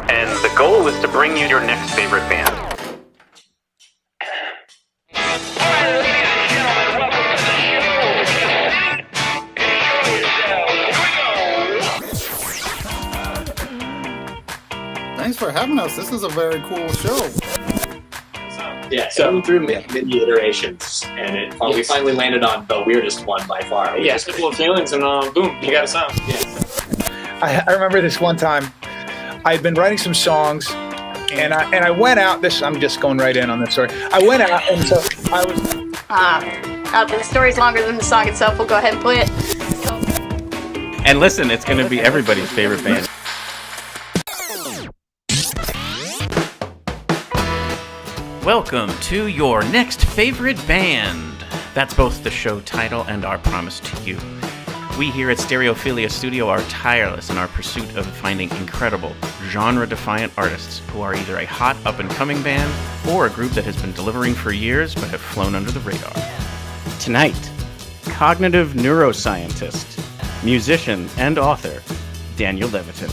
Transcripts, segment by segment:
and the goal is to bring you your next favorite band. Thanks for having us. This is a very cool show. Yeah, so through many iterations, and we finally landed on the weirdest one by far. Yeah, simple feelings, and boom, you got a sound. I remember this one time. I had been writing some songs, and I went out. I'm just going right in on this story. I went out, and so I was. The story's longer than the song itself. We'll go ahead and play it. And listen, it's going to be everybody's favorite band. Welcome to your next favorite band. That's both the show title and our promise to you. We here at Stereophilia Studio are tireless in our pursuit of finding incredible, genre-defiant artists who are either a hot up-and-coming band or a group that has been delivering for years but have flown under the radar. Tonight, cognitive neuroscientist, musician, and author, Daniel Levitin.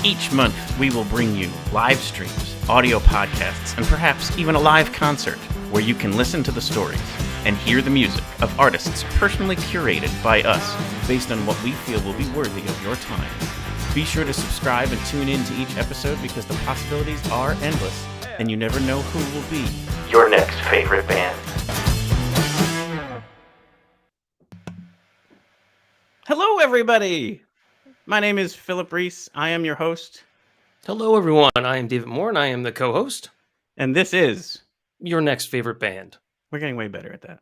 Each month, we will bring you live streams, audio podcasts, and perhaps even a live concert where you can listen to the stories and hear the music of artists personally curated by us based on what we feel will be worthy of your time. Be sure to subscribe and tune in to each episode because the possibilities are endless and you never know who will be your next favorite band. Hello, everybody! My name is Philip Reese. I am your host. Hello, everyone. I am David Moore, and I am the co-host. And this is your next favorite band. We're getting way better at that.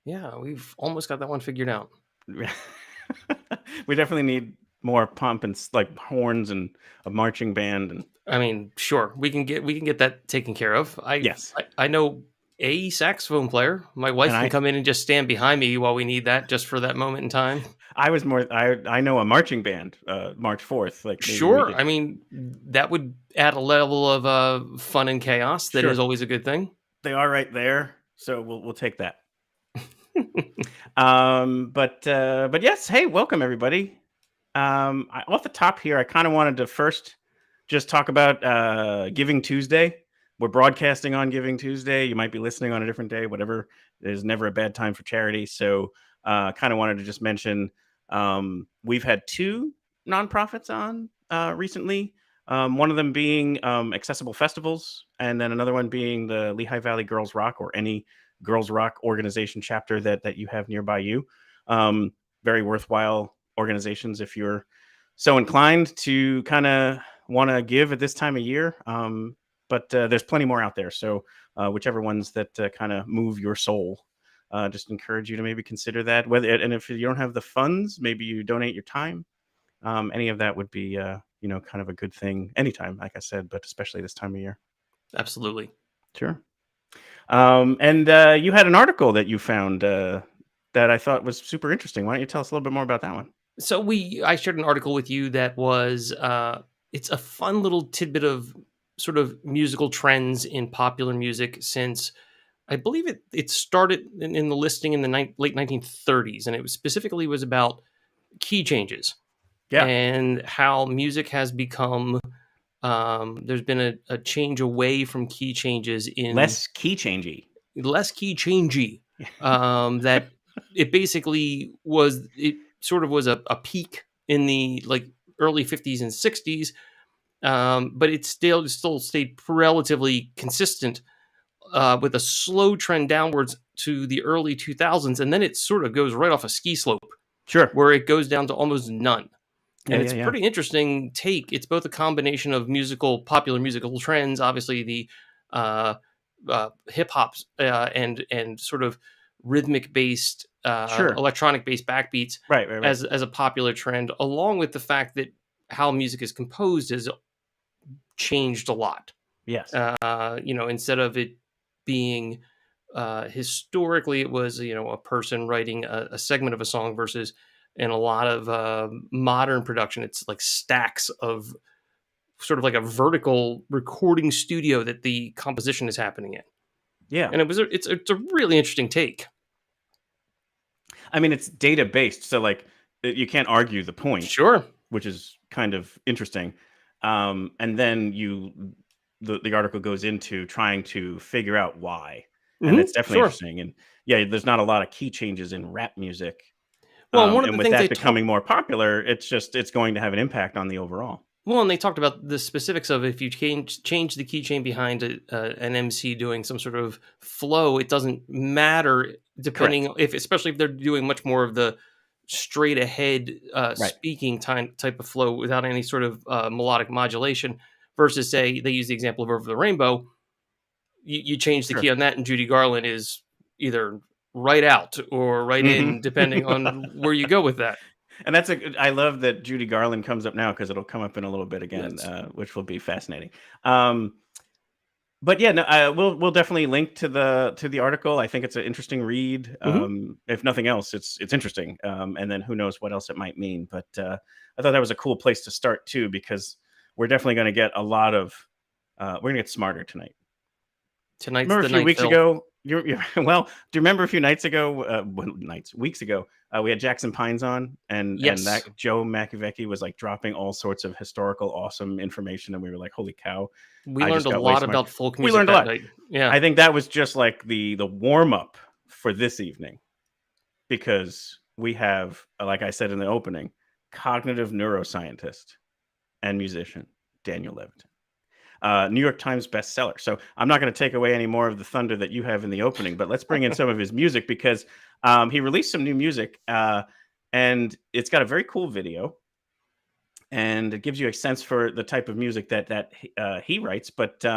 Yeah, we've almost got that one figured out. We definitely need more pomp and like horns and a marching band. And I mean, sure, we can get that taken care of. I know a saxophone player. My wife can come in and just stand behind me while we need that, just for that moment in time. I know a marching band, March 4th. Like sure, I mean that would add a level of fun and chaos that is always a good thing. They are right there, so we'll take that. But yes, hey, welcome everybody. Off the top here, I kind of wanted to first just talk about Giving Tuesday. We're broadcasting on Giving Tuesday. You might be listening on a different day, whatever. There's never a bad time for charity. So kind of wanted to just mention we've had two nonprofits on recently. One of them being Accessible Festivals, and then another one being the Lehigh Valley Girls Rock, or any Girls Rock organization chapter that you have nearby you. Very worthwhile organizations if you're so inclined to kind of want to give at this time of year. But there's plenty more out there. So whichever ones that kind of move your soul, just encourage you to maybe consider that. And if you don't have the funds, maybe you donate your time. Any of that would be, kind of a good thing anytime, like I said, but especially this time of year. Absolutely. Sure. And you had an article that you found that I thought was super interesting. Why don't you tell us a little bit more about that one? So I shared an article with you that was, it's a fun little tidbit of sort of musical trends in popular music since I believe it started in the listing in the late 1930s, and it specifically was about key changes. Yeah. And how music has become, there's been a change away from key changes in less key changey. That it basically was, it sort of was a peak in the like early 50s and 60s. But it still stayed relatively consistent with a slow trend downwards to the early 2000s, and then it sort of goes right off a ski slope. Sure, where it goes down to almost none. And it's pretty interesting take. It's both a combination of popular musical trends, obviously the hip hop and sort of rhythmic based, electronic based backbeats, right. as a popular trend, along with the fact that how music is composed has changed a lot. Yes. Instead of it being historically, it was, a person writing a segment of a song versus in a lot of modern production, it's like stacks of sort of like a vertical recording studio that the composition is happening in. Yeah. And it's a really interesting take. I mean, it's data based, so like you can't argue the point, Sure. which is kind of interesting. And then the article goes into trying to figure out why, and it's definitely Sure. interesting. And yeah, there's not a lot of key changes in rap music. Well, one of and the with things that they becoming more popular, it's going to have an impact on the overall. Well, and they talked about the specifics of if you change the keychain behind an MC doing some sort of flow, it doesn't matter depending especially if they're doing much more of the straight ahead speaking type of flow without any sort of melodic modulation versus say they use the example of Over the Rainbow. You change the key on that and Judy Garland is either right out or right in, depending on where you go with that. And I love that Judy Garland comes up now because it'll come up in a little bit again, which will be fascinating. But yeah, no, we'll definitely link to the article. I think it's an interesting read. If nothing else, it's interesting. And then who knows what else it might mean. But I thought that was a cool place to start too, because we're definitely going to get a lot of. We're going to get smarter tonight. Tonight's remember the a few night, weeks Phil. ago. Well, do you remember a few weeks ago, we had Jackson Pines on, and that Joe Makovecki was like dropping all sorts of historical, awesome information, and we were like, "Holy cow!" We learned a lot about folk music. We learned a lot. Night. Yeah, I think that was just like the warm up for this evening, because we have, like I said in the opening, cognitive neuroscientist and musician Daniel Levitin. New York Times bestseller. So I'm not going to take away any more of the thunder that you have in the opening, but let's bring in some of his music, because he released some new music and it's got a very cool video, and it gives you a sense for the type of music that he writes. But we're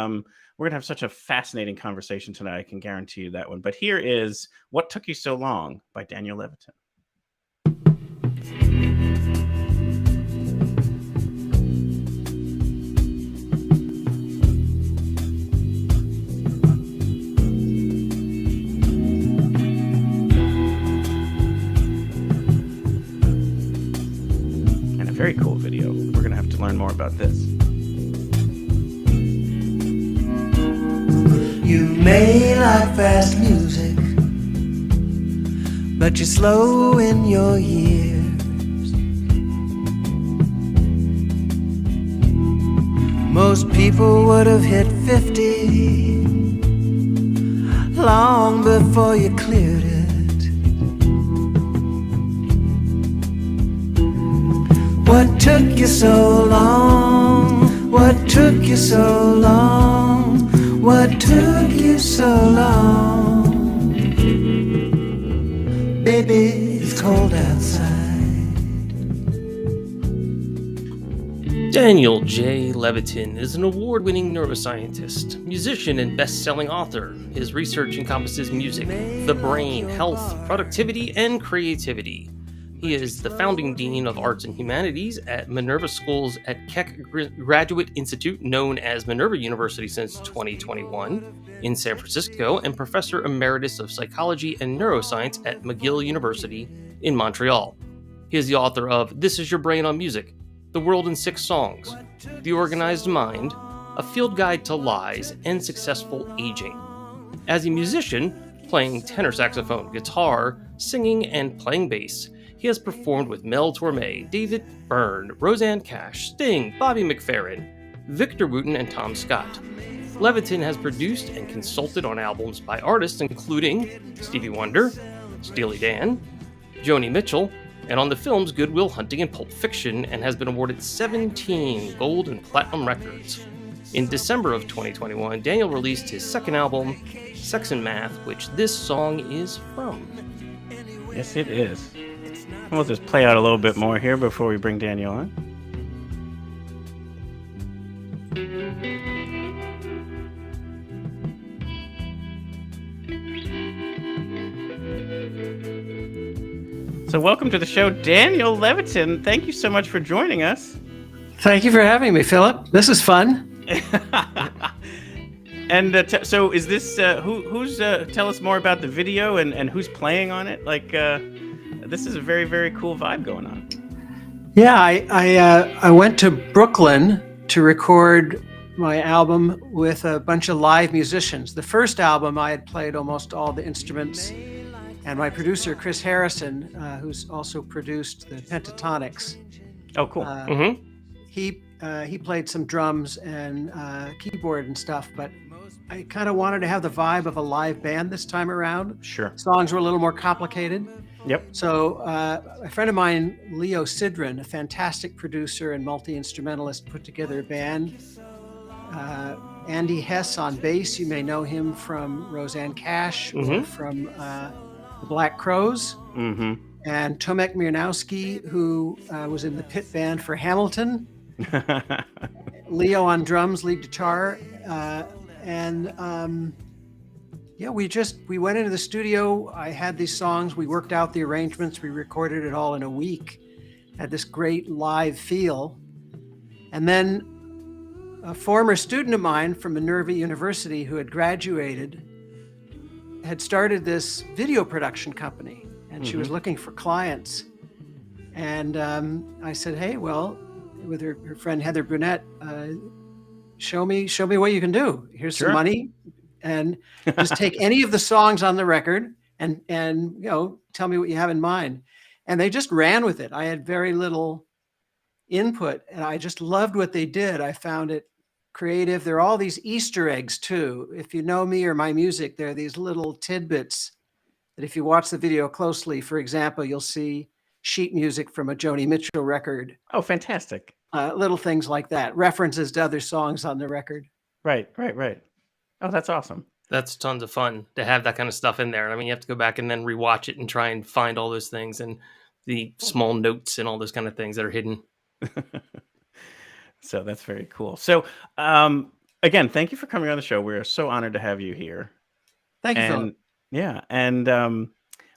going to have such a fascinating conversation tonight. I can guarantee you that one. But here is What Took You So Long by Daniel Levitin. Very cool video. We're going to have to learn more about this. You may like fast music, but you're slow in your years. Most people would have hit 50 long before you cleared it. What took you so long? What took you so long? What took you so long? Baby, it's cold outside. Daniel J. Levitin is an award-winning neuroscientist, musician, and best-selling author. His research encompasses music, the brain, health, productivity, and creativity. He is the founding dean of arts and humanities at Minerva Schools at Keck Graduate Institute, known as Minerva University since 2021, in San Francisco, and professor emeritus of psychology and neuroscience at McGill University in Montreal. He is the author of This Is Your Brain on Music, The World in 6 Songs, The Organized Mind, A Field Guide to Lies, and Successful Aging. As a musician, playing tenor saxophone, guitar, singing, and playing bass, he has performed with Mel Torme, David Byrne, Roseanne Cash, Sting, Bobby McFerrin, Victor Wooten, and Tom Scott. Levitin has produced and consulted on albums by artists including Stevie Wonder, Steely Dan, Joni Mitchell, and on the films Good Will Hunting and Pulp Fiction, and has been awarded 17 gold and platinum records. In December of 2021, Daniel released his second album, Sex and Math, which this song is from. Yes, it is. We'll just play out a little bit more here before we bring Daniel on. So welcome to the show, Daniel Levitin. Thank you so much for joining us. Thank you for having me, Philip. This is fun. And so is this, who's tell us more about the video and who's playing on it? Like, this is a very, very cool vibe going on. Yeah, I went to Brooklyn to record my album with a bunch of live musicians. The first album, I had played almost all the instruments And my producer, Chris Harrison, who's also produced the Pentatonics. Oh, cool. He played some drums and keyboard and stuff, but I kind of wanted to have the vibe of a live band this time around. Sure. Songs were a little more complicated. Yep. So a friend of mine, Leo Sidran, a fantastic producer and multi-instrumentalist, put together a band. Andy Hess on bass, you may know him from Roseanne Cash or from the Black Crowes. Mm-hmm. And Tomek Mirnowski, who was in the pit band for Hamilton. Leo on drums, lead guitar. We went into the studio. I had these songs. We worked out the arrangements. We recorded it all in a week. Had this great live feel. And then a former student of mine from Minerva University who had graduated had started this video production company, and she was looking for clients. And I said, hey, well, with her friend Heather Brunette, show me what you can do. Here's some money, and just take any of the songs on the record and tell me what you have in mind. And they just ran with it. I had very little input, and I just loved what they did. I found it creative. There are all these Easter eggs too. If you know me or my music, there are these little tidbits that if you watch the video closely, for example, you'll see sheet music from a Joni Mitchell record. Oh, fantastic. Little things like that, references to other songs on the record. Right. Oh, that's awesome. That's tons of fun to have that kind of stuff in there. I mean, you have to go back and then rewatch it and try and find all those things and the small notes and all those kind of things that are hidden. So that's very cool. So again, thank you for coming on the show. We're so honored to have you here. Thank you, Philip. Yeah. And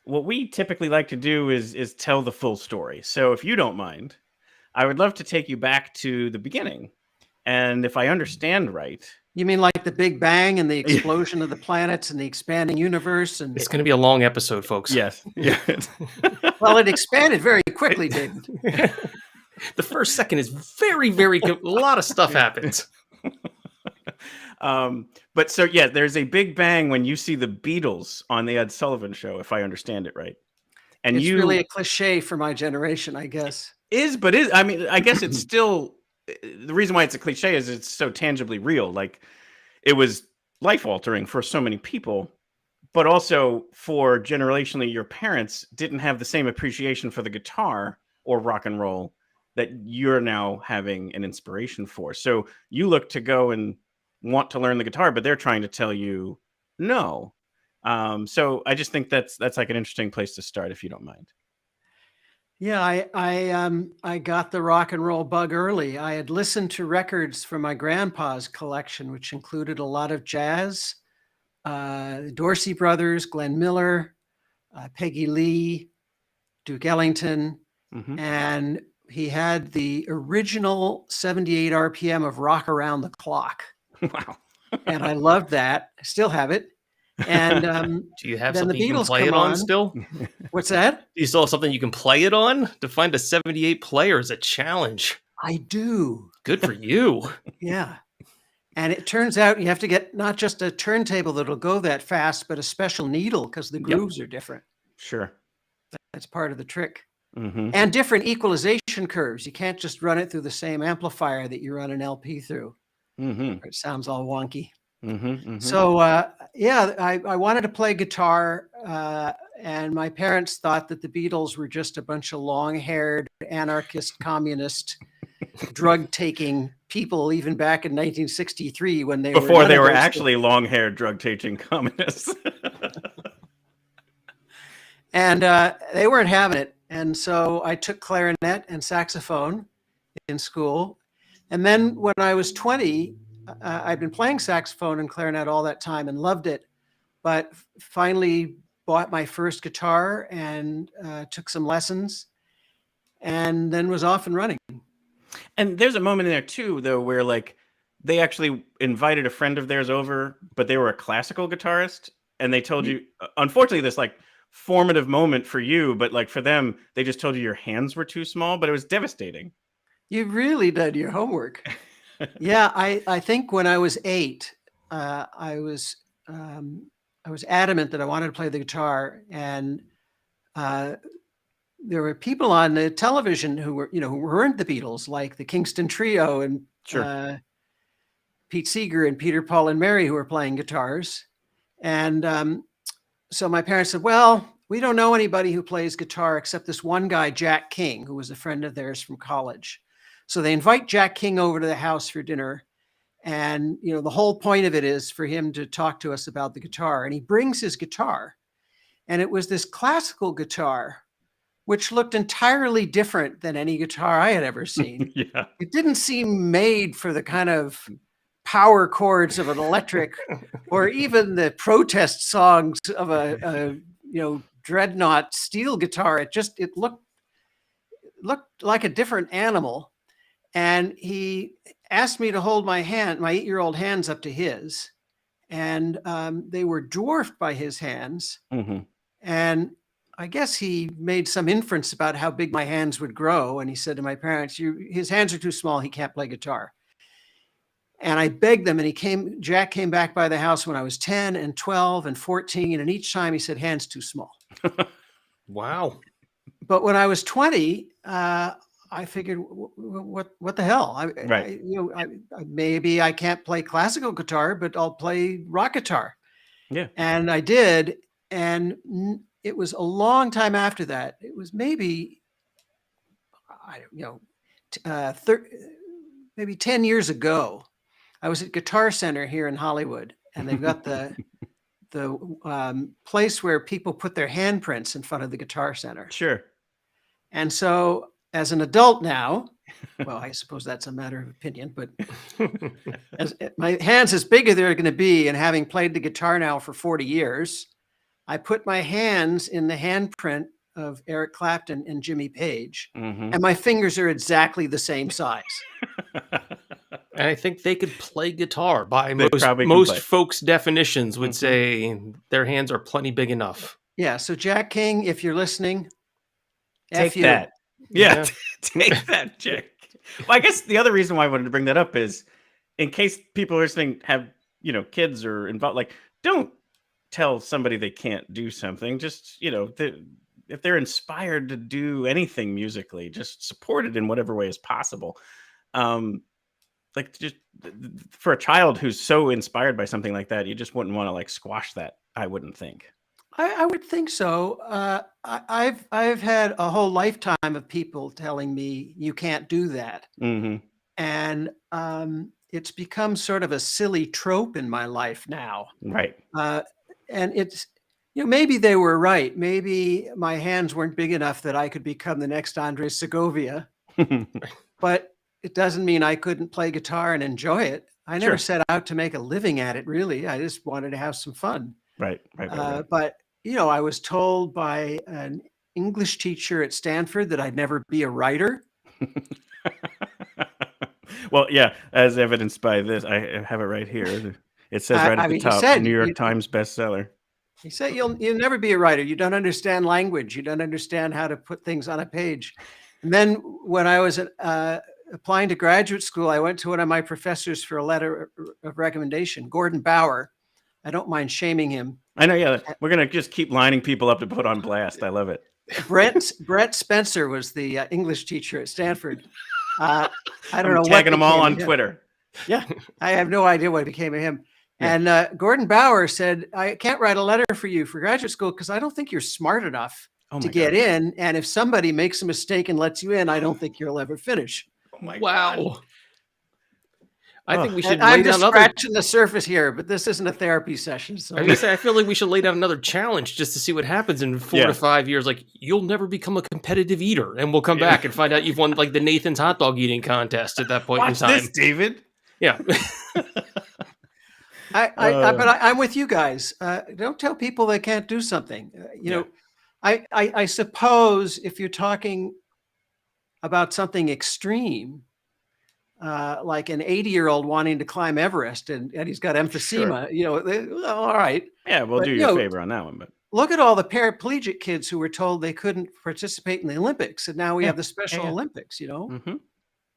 what we typically like to do is tell the full story. So if you don't mind, I would love to take you back to the beginning. And if I understand right. You mean like the Big Bang and the explosion of the planets and the expanding universe? And it's going to be a long episode, folks. Yes. Yeah. Well, it expanded very quickly, David. The first second is very, very good. A lot of stuff happens. But so, yeah, there's a big bang when you see the Beatles on the Ed Sullivan Show, if I understand it right. And it's really a cliche for my generation, I guess. I mean, I guess it's still, the reason why it's a cliche is it's so tangibly real. Like, it was life altering for so many people, but also for generationally, your parents didn't have the same appreciation for the guitar or rock and roll that you're now having an inspiration for. So you look to go and want to learn the guitar, but they're trying to tell you no. So I just think that's like an interesting place to start, if you don't mind. Yeah, I got the rock and roll bug early. I had listened to records from my grandpa's collection, which included a lot of jazz, the Dorsey Brothers, Glenn Miller, Peggy Lee, Duke Ellington, and he had the original 78 RPM of Rock Around the Clock. Wow. And I loved that. I still have it. And do you have then something the Beatles you can play it on still? What's that? Do you still have something you can play it on? To find a 78 player is a challenge. I do. Good for you. Yeah. And it turns out you have to get not just a turntable that'll go that fast, but a special needle because the grooves are different. Sure. That's part of the trick. And different equalization curves. You can't just run it through the same amplifier that you run an LP through. It sounds all wonky. So, I wanted to play guitar, and my parents thought that the Beatles were just a bunch of long-haired, anarchist, communist, drug-taking people, even back in 1963 when they were actually long-haired, drug-taking communists. And they weren't having it. And so I took clarinet and saxophone in school. And then when I was 20, I'd been playing saxophone and clarinet all that time and loved it, but finally bought my first guitar and took some lessons and then was off and running. And there's a moment in there too, though, where like they actually invited a friend of theirs over, but they were a classical guitarist, and they told you, unfortunately, this like formative moment for you, but like for them, they just told you your hands were too small, but it was devastating. You've really done your homework. Yeah, I think when I was 8, I was was adamant that I wanted to play the guitar, and there were people on the television who weren't the Beatles, like the Kingston Trio and Pete Seeger and Peter, Paul, and Mary, who were playing guitars. And so my parents said, well, we don't know anybody who plays guitar except this one guy, Jack King, who was a friend of theirs from college. So they invite Jack King over to the house for dinner. And, the whole point of it is for him to talk to us about the guitar. And he brings his guitar. And it was this classical guitar, which looked entirely different than any guitar I had ever seen. Yeah. It didn't seem made for the kind of power chords of an electric or even the protest songs of a dreadnought steel guitar. It looked like a different animal. And he asked me to hold my 8-year-old hands up to his, and they were dwarfed by his hands. Mm-hmm. And I guess he made some inference about how big my hands would grow. And he said to my parents, his hands are too small. He can't play guitar. And I begged them, and Jack came back by the house when I was 10 and 12 and 14. And each time he said, hands too small. Wow. But when I was 20, I figured, what the hell? Maybe I can't play classical guitar, but I'll play rock guitar. Yeah. And I did. And it was a long time after that. It was maybe, maybe 10 years ago. I was at Guitar Center here in Hollywood, and they've got the place where people put their handprints in front of the Guitar Center. Sure. And so as an adult now, well, I suppose that's a matter of opinion, but as my hands as big as they're going to be, and having played the guitar now for 40 years, I put my hands in the handprint of Eric Clapton and Jimmy Page, and my fingers are exactly the same size. And I think they could play guitar by They probably can most play. folks' definitions would say their hands are plenty big enough. Yeah. So Jack King, if you're listening, Take F you. that. Yeah. Yeah. Take that, Jack. Well, I guess the other reason why I wanted to bring that up is in case people listening have, kids or involved, like, don't tell somebody they can't do something. Just, if they're inspired to do anything musically, just support it in whatever way is possible. Like, just for a child who's so inspired by something like that, you just wouldn't want to like squash that, I wouldn't think. I would think so. I've had a whole lifetime of people telling me you can't do that, and it's become sort of a silly trope in my life now. Right. And it's maybe they were right. Maybe my hands weren't big enough that I could become the next Andres Segovia, but it doesn't mean I couldn't play guitar and enjoy it. I never set out to make a living at it, really. I just wanted to have some fun. Right. But I was told by an English teacher at Stanford that I'd never be a writer. Well, yeah, as evidenced by this, I have it right here. It says right at the top, New York Times bestseller. He said, you'll never be a writer. You don't understand language. You don't understand how to put things on a page. And then when I was applying to graduate school, I went to one of my professors for a letter of recommendation, Gordon Bauer. I don't mind shaming him. I know, yeah. We're going to just keep lining people up to put on blast. I love it. Brett Spencer was the English teacher at Stanford. I don't know what tagging them all on became of him. Twitter. Yeah, I have no idea what became of him. Yeah. And Gordon Bauer said, I can't write a letter for you for graduate school because I don't think you're smart enough to get in. And if somebody makes a mistake and lets you in, I don't think you'll ever finish. Oh my wow. God. I think we should I'm lay just down scratching the surface here, but this isn't a therapy session. So I feel like we should lay down another challenge just to see what happens in 4 to 5 years. Like, you'll never become a competitive eater, and we'll come back and find out you've won like the Nathan's hot dog eating contest at that point in time. This, David. Yeah. but I'm with you guys. Don't tell people they can't do something. I suppose if you're talking about something extreme, like an 80-year-old wanting to climb Everest and he's got emphysema, all right. Yeah, we'll do you a favor on that one. But look at all the paraplegic kids who were told they couldn't participate in the Olympics, and now we have the Special Olympics,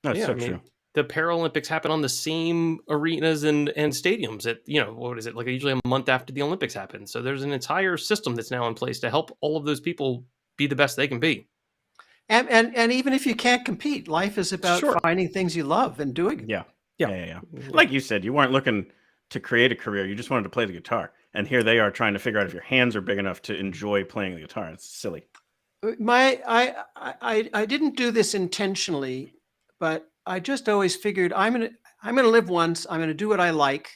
That's so true. the Paralympics happen on the same arenas and stadiums at, what is it, like usually a month after the Olympics happen. So there's an entire system that's now in place to help all of those people be the best they can be. And even if you can't compete, life is about finding things you love and doing it. Yeah. Like you said, you weren't looking to create a career. You just wanted to play the guitar. And here they are trying to figure out if your hands are big enough to enjoy playing the guitar. It's silly. I didn't do this intentionally, but I just always figured I'm gonna live once. I'm gonna do what I like.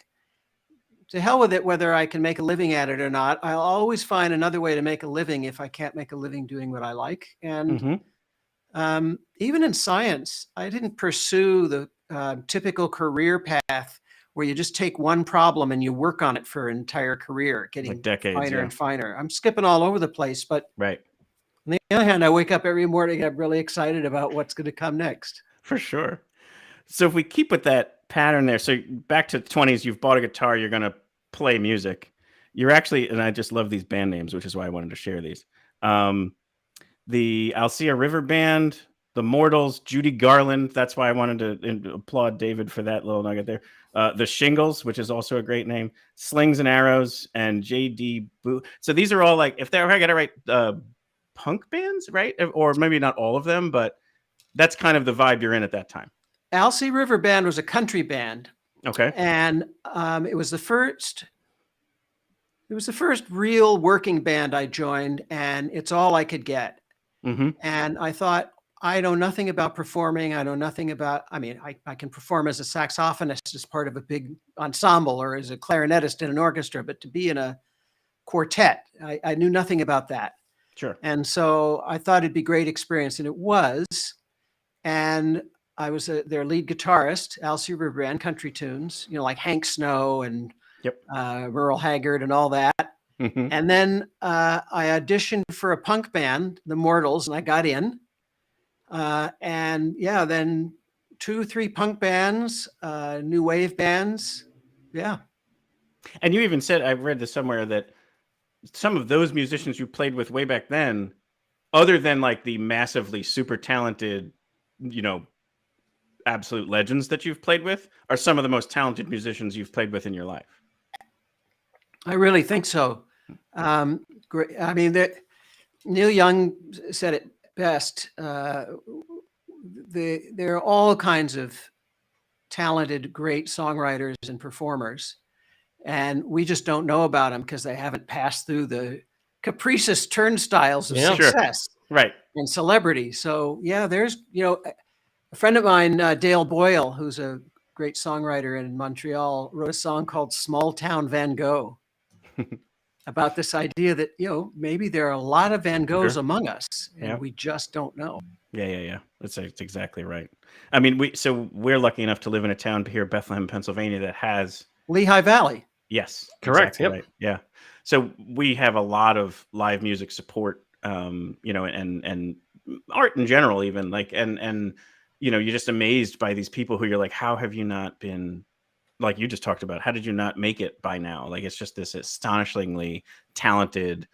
To hell with it, whether I can make a living at it or not. I'll always find another way to make a living if I can't make a living doing what I like. And even in science, I didn't pursue the typical career path where you just take one problem and you work on it for an entire career, getting like decades, finer and finer. I'm skipping all over the place, but right. On the other hand, I wake up every morning, I'm really excited about what's going to come next. For sure. So if we keep with that pattern there, so back to the 20s, you've bought a guitar, you're going to play music. You're actually, and I just love these band names, which is why I wanted to share these. The Alcea River Band, the Mortals, Judy Garland. That's why I wanted to applaud David for that little nugget there. The Shingles, which is also a great name. Slings and Arrows, and J.D. Boo. So these are all like, if I got to write punk bands, right? Or maybe not all of them, but that's kind of the vibe you're in at that time. Alcea River Band was a country band. Okay. And it was the first real working band I joined, and it's all I could get. And I thought, I know nothing about performing. I know nothing about, I can perform as a saxophonist as part of a big ensemble or as a clarinetist in an orchestra, but to be in a quartet, I knew nothing about that. Sure. And so I thought it'd be a great experience, and it was. And I was their lead guitarist, Alcea River Band, country tunes, like Hank Snow and Merle Haggard and all that. And then I auditioned for a punk band, the Mortals, and I got in. Then 2-3 punk bands, new wave bands. Yeah. And you even said, I've read this somewhere, that some of those musicians you played with way back then, other than like the massively super talented, absolute legends that you've played with, are some of the most talented musicians you've played with in your life. I really think so. Great. Neil Young said it best. There are all kinds of talented, great songwriters and performers, and we just don't know about them because they haven't passed through the capricious turnstiles of success, right, and celebrity. So there's a friend of mine, Dale Boyle, who's a great songwriter in Montreal, wrote a song called "Small Town Van Gogh." About this idea that, maybe there are a lot of Van Goghs among us, and we just don't know. Yeah. That's exactly right. We're lucky enough to live in a town here, Bethlehem, Pennsylvania, that has Lehigh Valley. Yes, correct. Exactly right. Yeah. So we have a lot of live music support, and art in general, even and you're just amazed by these people who you're like, how have you not been, like you just talked about, how did you not make it by now? Like, it's just this astonishingly talented,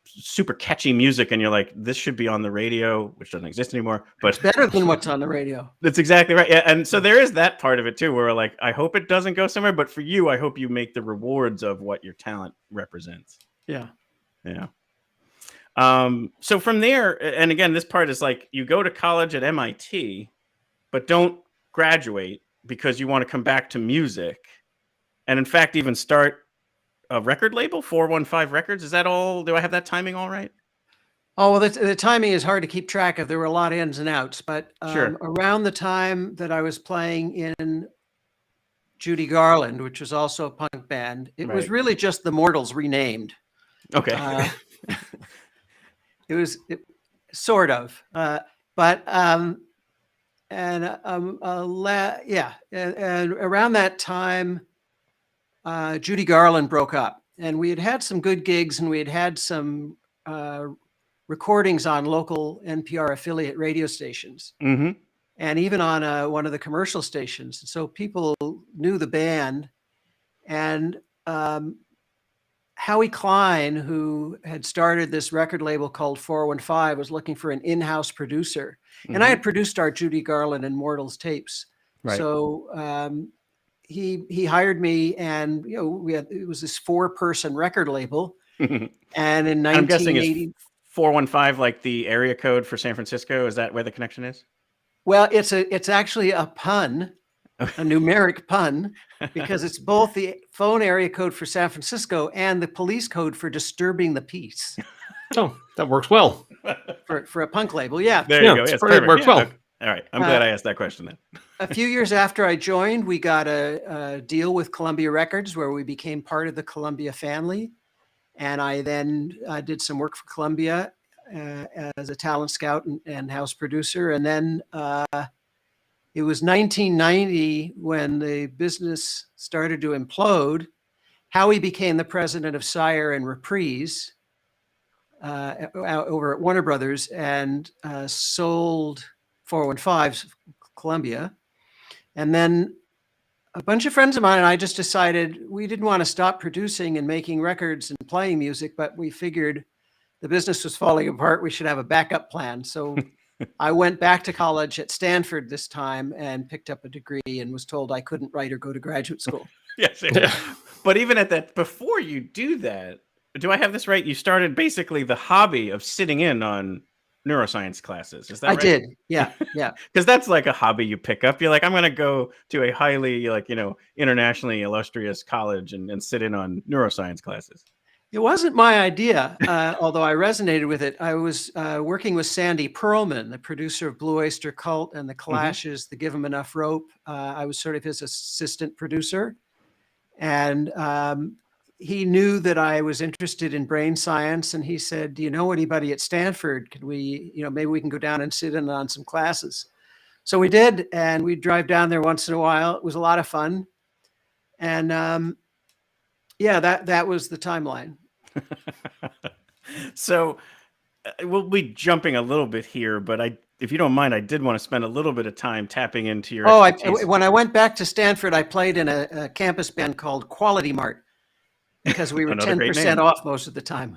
super catchy music. And you're like, this should be on the radio, which doesn't exist anymore, but it's better than what's on the radio. That's exactly right. Yeah. And so there is that part of it too, where like, I hope it doesn't go somewhere, but for you, I hope you make the rewards of what your talent represents. Yeah. Yeah. So from there, and again, this part is like, you go to college at MIT, but don't graduate because you want to come back to music, and in fact, even start a record label, 415 Records. Is that all? Do I have that timing all right? Oh, well, the timing is hard to keep track of. There were a lot of ins and outs, but Sure. Around the time that I was playing in Judy Garland, which was also a punk band, it was really just the Mortals renamed. Okay. It was sort of, and around that time, Judy Garland broke up, and we had some good gigs, and we had some recordings on local NPR affiliate radio stations, and even on one of the commercial stations. So people knew the band, and Howie Klein, who had started this record label called 415, was looking for an in-house producer. And I had produced our Judy Garland and Mortals tapes. Right. So he hired me, and it was this 4-person record label. And in I'm guessing 1980, is 415 like the area code for San Francisco? Is that where the connection is? well, it's actually a pun, a numeric pun, because it's both the phone area code for San Francisco and the police code for disturbing the peace. Oh, that works well. For a punk label, yeah. There you go. It's Yes, perfect. perfect. Works well. Okay. All right. I'm glad I asked that question then. A few years after I joined, we got a deal with Columbia Records where we became part of the Columbia family. And I then did some work for Columbia as a talent scout and house producer. And then it was 1990 when the business started to implode. Howie became the president of Sire and Reprise over at Warner Brothers, and sold 415's Columbia. And then a bunch of friends of mine and I just decided we didn't want to stop producing and making records and playing music, but we figured the business was falling apart. We should have a backup plan. So I went back to college at Stanford this time and picked up a degree and was told I couldn't write or go to graduate school. Yes. But even at that, before you do that, do I have this right? You started basically the hobby of sitting in on neuroscience classes. Is that right? I did. Yeah. Because that's like a hobby you pick up. You're like, I'm going to go to a highly, internationally illustrious college and sit in on neuroscience classes. It wasn't my idea, although I resonated with it. I was working with Sandy Pearlman, the producer of Blue Oyster Cult and The Clash's The Give 'Em Enough Rope. I was sort of his assistant producer. And he knew that I was interested in brain science. And he said, do you know anybody at Stanford? Could we, maybe we can go down and sit in on some classes. So we did. And we'd drive down there once in a while. It was a lot of fun. And that was the timeline. So we'll be jumping a little bit here, but if you don't mind, I did want to spend a little bit of time tapping into your expertise. When I went back to Stanford, I played in a campus band called Quality Mart because we were 10% off most of the time.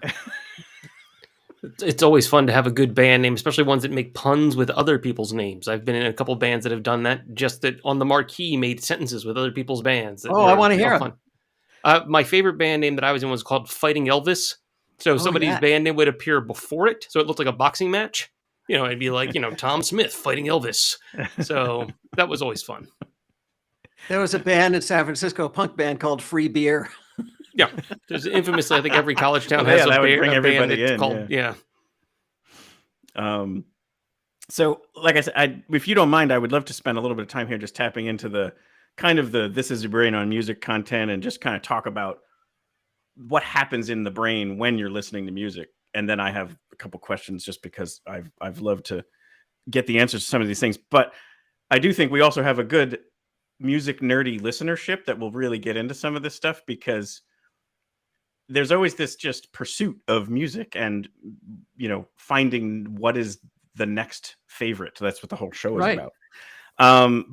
It's always fun to have a good band name, especially ones that make puns with other people's names. I've been in a couple bands that have done that, just that on the marquee made sentences with other people's bands. I want to hear them. My favorite band name that I was in was called Fighting Elvis. So somebody's band name would appear before it, so it looked like a boxing match. It'd be like, Tom Smith fighting Elvis. So that was always fun. There was a band in San Francisco, a punk band called Free Beer. Yeah. There's infamously, I think every college town has a band that's called, yeah. So like I said, if you don't mind, I would love to spend a little bit of time here just tapping into the kind of This Is Your Brain on Music content and just kind of talk about what happens in the brain when you're listening to music. And then I have a couple questions just because I've loved to get the answers to some of these things. But I do think we also have a good music nerdy listenership that will really get into some of this stuff, because there's always this just pursuit of music and, finding what is the next favorite. So that's what the whole show is about.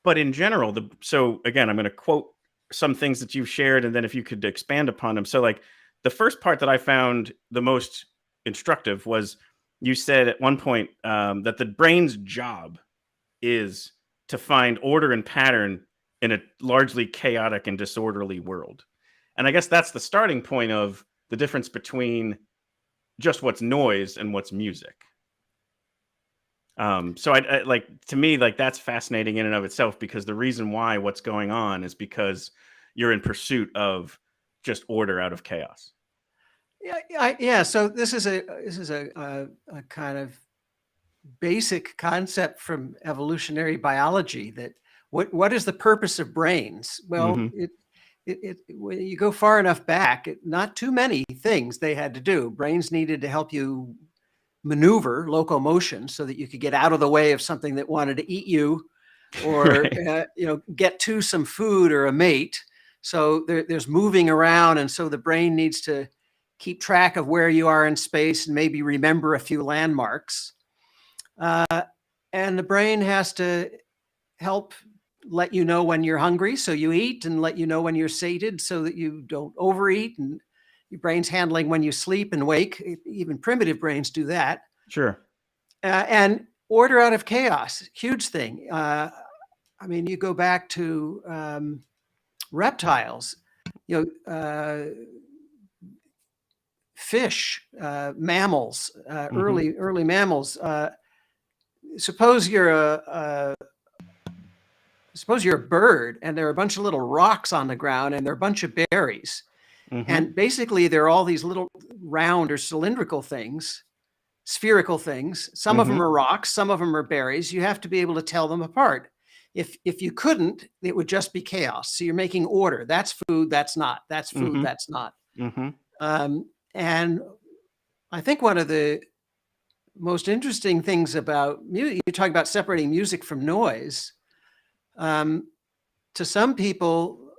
But in general, so again, I'm going to quote some things that you've shared, and then if you could expand upon them. So like the first part that I found the most instructive was you said at one point that the brain's job is to find order and pattern in a largely chaotic and disorderly world. And I guess that's the starting point of the difference between just what's noise and what's music. So I like, to me, like that's fascinating in and of itself, because the reason why what's going on is because you're in pursuit of just order out of chaos. Yeah. So this is a kind of basic concept from evolutionary biology, that what is the purpose of brains? Well, when you go far enough back, not too many things they had to do. Brains needed to help you maneuver, locomotion, so that you could get out of the way of something that wanted to eat you, or get to some food or a mate. So there's moving around, and so the brain needs to keep track of where you are in space and maybe remember a few landmarks. And the brain has to help let you know when you're hungry, so you eat, and let you know when you're sated so that you don't overeat, and your brain's handling when you sleep and wake. Even primitive brains do that. Sure. And order out of chaos, huge thing. I mean, you go back to reptiles, fish, mammals, early mammals. Suppose you're a bird, and there are a bunch of little rocks on the ground, and there are a bunch of berries, and basically there are all these little round or cylindrical things, spherical things. Some of them are rocks, some of them are berries. You have to be able to tell them apart. If you couldn't, it would just be chaos. So you're making order. That's food. That's not. That's food. That's not. And I think one of the most interesting things about music, you talk about separating music from noise. To some people,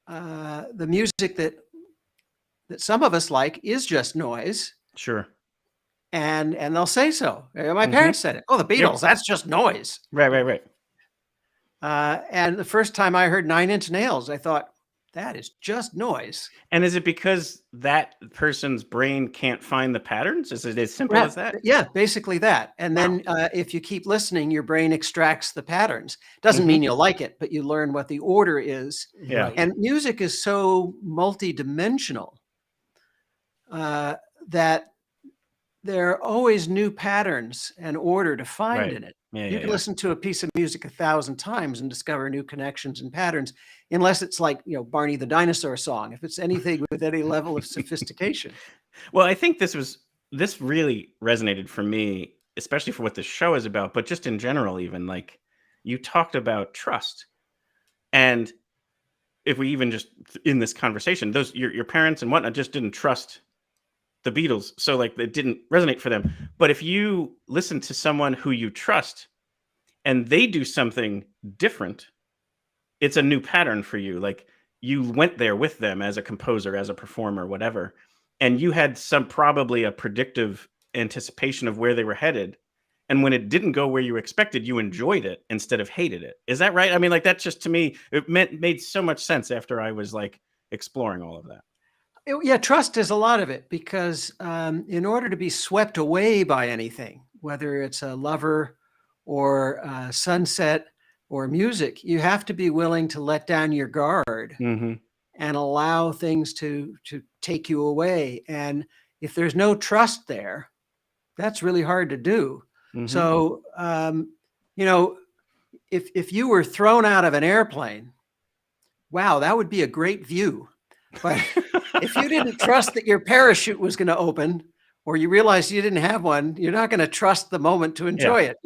the music that some of us like is just noise. Sure. And they'll say so. My parents said it. Oh, the Beatles, that's just noise. Right. And the first time I heard 9 Inch Nails, I thought, that is just noise. And is it because that person's brain can't find the patterns? Is it as simple as that? Yeah, basically that. And then if you keep listening, your brain extracts the patterns. Doesn't mean you'll like it, but you learn what the order is. Yeah. And music is so multidimensional that there are always new patterns and order to find in it. You can listen to a piece of music 1,000 times and discover new connections and patterns, unless it's like, Barney the Dinosaur song, if it's anything with any level of sophistication. Well, I think this really resonated for me, especially for what this show is about, but just in general, even like you talked about trust. And if we even just in this conversation, your parents and whatnot just didn't trust the Beatles. So like it didn't resonate for them. But if you listen to someone who you trust and they do something different, it's a new pattern for you. Like you went there with them as a composer, as a performer, whatever. And you had probably a predictive anticipation of where they were headed. And when it didn't go where you expected, you enjoyed it instead of hated it. Is that right? I mean, like that's just, to me, it made so much sense after I was like exploring all of that. Yeah, trust is a lot of it, because in order to be swept away by anything, whether it's a lover or a sunset or music, you have to be willing to let down your guard and allow things to take you away. And if there's no trust there, that's really hard to do. So, if you were thrown out of an airplane, wow, that would be a great view. But if you didn't trust that your parachute was going to open, or you realized you didn't have one, you're not going to trust the moment to enjoy it,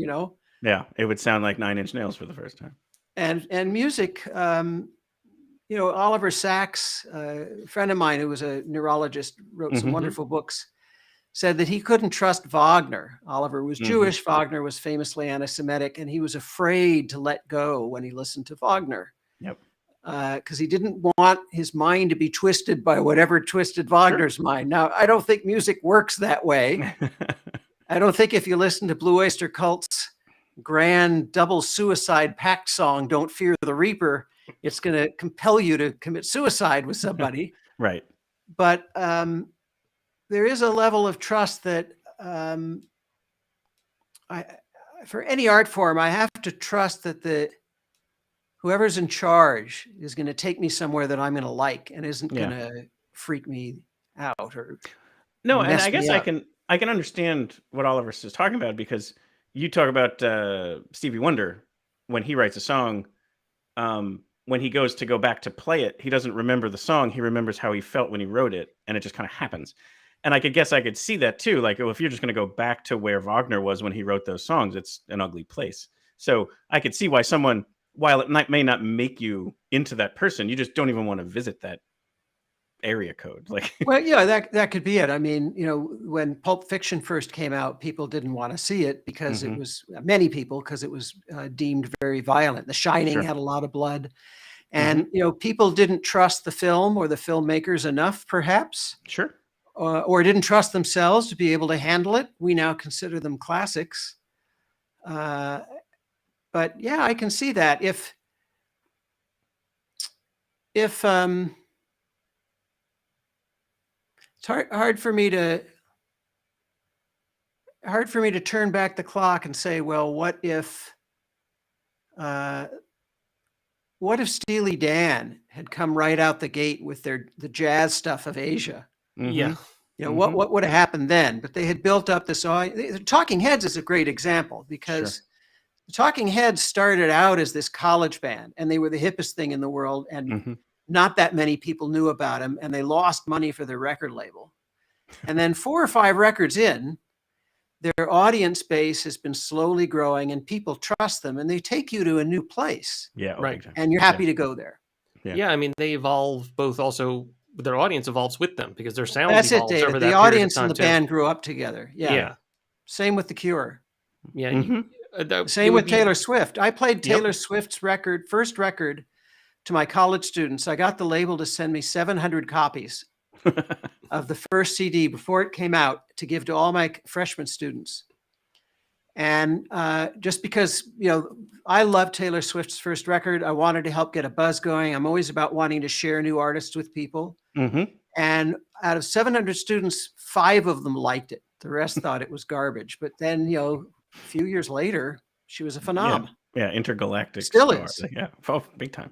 Yeah, it would sound like 9 Inch Nails for the first time. And music, Oliver Sacks, a friend of mine who was a neurologist, wrote some wonderful books, said that he couldn't trust Wagner. Oliver was Jewish. Wagner was famously anti-Semitic, and he was afraid to let go when he listened to Wagner. Yep. Because he didn't want his mind to be twisted by whatever twisted Wagner's mind. Now, I don't think music works that way. I don't think if you listen to Blue Oyster Cult's grand double suicide pact song, Don't Fear the Reaper, it's going to compel you to commit suicide with somebody. Right. But there is a level of trust that for any art form, I have to trust that whoever's in charge is going to take me somewhere that I'm going to like and isn't going to freak me out or no. And I guess I can understand what Oliver is talking about, because you talk about Stevie Wonder when he writes a song. When he goes to go back to play it, he doesn't remember the song. He remembers how he felt when he wrote it, and it just kind of happens. And I could see that too. Like, if you're just going to go back to where Wagner was when he wrote those songs, it's an ugly place. So I could see why someone, while it may not make you into that person, you just don't even want to visit that area code. Like, well, yeah, that could be it. I mean, when Pulp Fiction first came out, people didn't want to see it because it was because it was deemed very violent. The Shining had a lot of blood, and people didn't trust the film or the filmmakers enough, perhaps. Sure. Or didn't trust themselves to be able to handle it. We now consider them classics. But yeah, I can see that if It's hard for me to turn back the clock and say, well, what if Steely Dan had come right out the gate with the jazz stuff of Asia? Yeah. You know, what would have happened then? But they had built up this. The Talking Heads is a great example because the Talking Heads started out as this college band, and they were the hippest thing in the world, and not that many people knew about them, and they lost money for their record label. And then 4 or 5 records in, their audience base has been slowly growing, and people trust them, and they take you to a new place. Yeah, right. And you're happy to go there. Yeah, I mean, they evolve both also. Their audience evolves with them because their sound That's it, evolves over David. that The period of audience and time, the too. band grew up together. Yeah. Yeah. Same with The Cure. Yeah. Same with Taylor Swift. I played Taylor Swift's first record to my college students. I got the label to send me 700 copies of the first CD before it came out to give to all my freshman students. And just because, you know, I love Taylor Swift's first record, I wanted to help get a buzz going. I'm always about wanting to share new artists with people. And out of 700 students, 5 of them liked it. The rest thought it was garbage. But then, you know, a few years later, she was a phenomenon. Yeah, intergalactic. Still star. is. Yeah, oh, big time.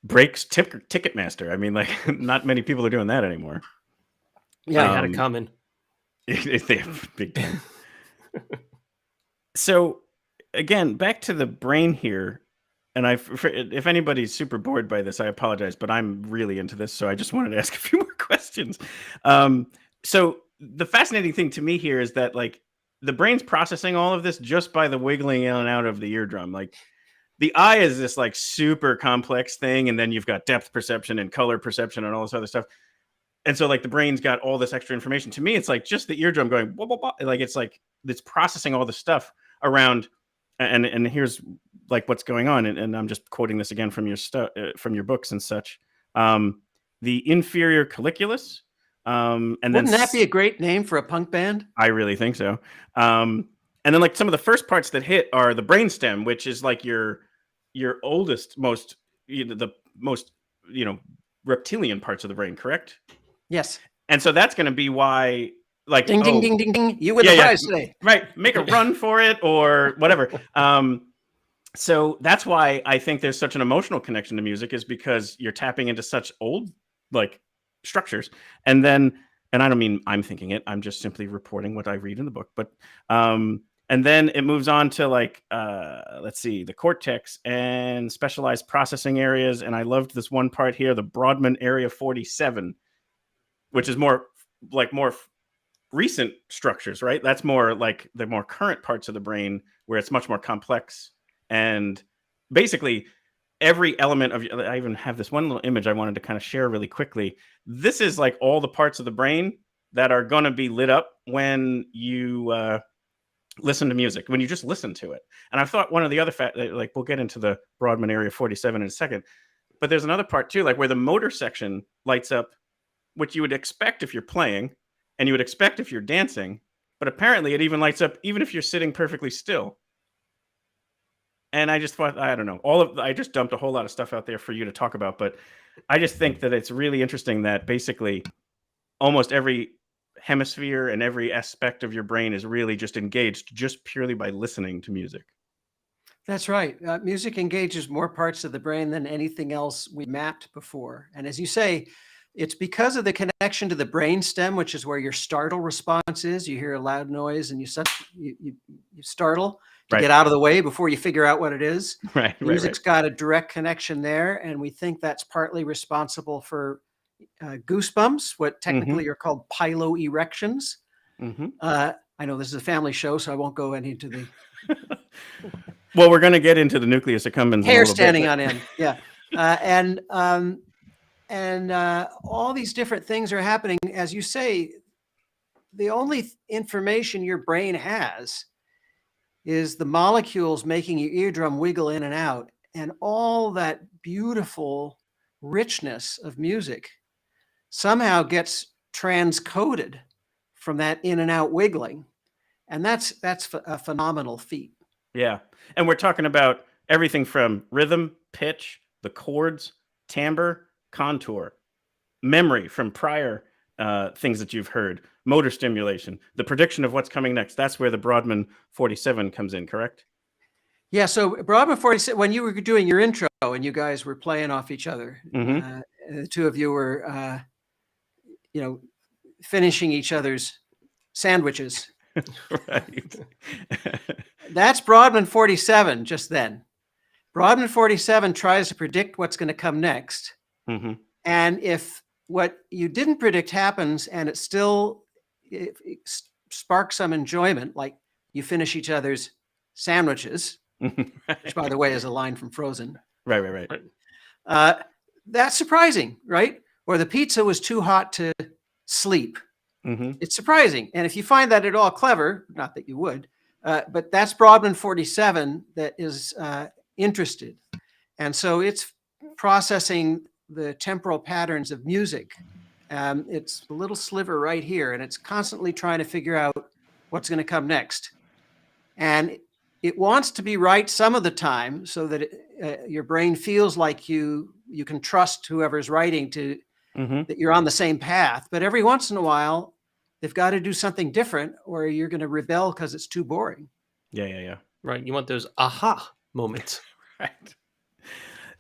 Breaks Ticketmaster. I mean, like, not many people are doing that anymore. Yeah, they had it coming. They have big time. So, again, back to the brain here. And if anybody's super bored by this, I apologize, but I'm really into this, so I just wanted to ask a few more questions. So the fascinating thing to me here is that, like, the brain's processing all of this just by the wiggling in and out of the eardrum. Like, the eye is this like super complex thing, and then you've got depth perception and color perception and all this other stuff. And so, like, the brain's got all this extra information. To me, it's like just the eardrum going, blah, blah, blah. Like, it's processing all the stuff around. And here's like what's going on, and I'm just quoting this again from your books and such. The inferior colliculus, and then wouldn't that be a great name for a punk band? I really think so. And then, like, some of the first parts that hit are the brainstem, which is like your oldest, most reptilian parts of the brain, correct? Yes. And so that's going to be why. Like, ding, ding, ding, ding, ding. You win the prize today. Right. Make a run for it or whatever. So that's why I think there's such an emotional connection to music, is because you're tapping into such old, like, structures. And I don't mean I'm thinking it, I'm just simply reporting what I read in the book. But, and then it moves on to, like, let's see, the cortex and specialized processing areas. And I loved this one part here, the Brodmann area 47, which is more recent structures, right? That's more like the more current parts of the brain where it's much more complex. And basically every element of, I even have this one little image I wanted to kind of share really quickly. This is like all the parts of the brain that are going to be lit up when you listen to music, when you just listen to it. And I thought one of the other like, we'll get into the Brodmann area 47 in a second, but there's another part too, like where the motor section lights up, which you would expect if you're playing, and you would expect if you're dancing, but apparently it even lights up even if you're sitting perfectly still. And I just thought, I don't know, I just dumped a whole lot of stuff out there for you to talk about, but I just think that it's really interesting that basically almost every hemisphere and every aspect of your brain is really just engaged just purely by listening to music. That's right. Music engages more parts of the brain than anything else we mapped before. And as you say, it's because of the connection to the brainstem, which is where your startle response is. You hear a loud noise and you startle to get out of the way before you figure out what it is. Right. Music's got a direct connection there, and we think that's partly responsible for goosebumps, what technically are called piloerections. I know this is a family show, so I won't go into the Well, we're going to get into the nucleus accumbens. Hair standing on end. Yeah. And all these different things are happening. As you say, the only information your brain has is the molecules making your eardrum wiggle in and out, and all that beautiful richness of music somehow gets transcoded from that in and out wiggling. And that's a phenomenal feat. Yeah. And we're talking about everything from rhythm, pitch, the chords, timbre, contour, memory from prior things that you've heard, motor stimulation, the prediction of what's coming next. That's where the Brodmann 47 comes in, correct? Yeah, so Brodmann 47, when you were doing your intro and you guys were playing off each other, the two of you were, finishing each other's sandwiches. Right. That's Brodmann 47 just then. Brodmann 47 tries to predict what's going to come next. And if what you didn't predict happens and it sparks some enjoyment, like you finish each other's sandwiches, which, by the way, is a line from Frozen. Right. That's surprising, right? Or the pizza was too hot to sleep. It's surprising. And if you find that at all clever, not that you would, but that's Brodmann 47 that is interested. And so it's processing the temporal patterns of music. It's a little sliver right here, and it's constantly trying to figure out what's going to come next. And it wants to be right some of the time so that your brain feels like you can trust whoever's writing to that you're on the same path. But every once in a while, they've got to do something different or you're going to rebel because it's too boring. Yeah. Right. You want those aha moments. Right.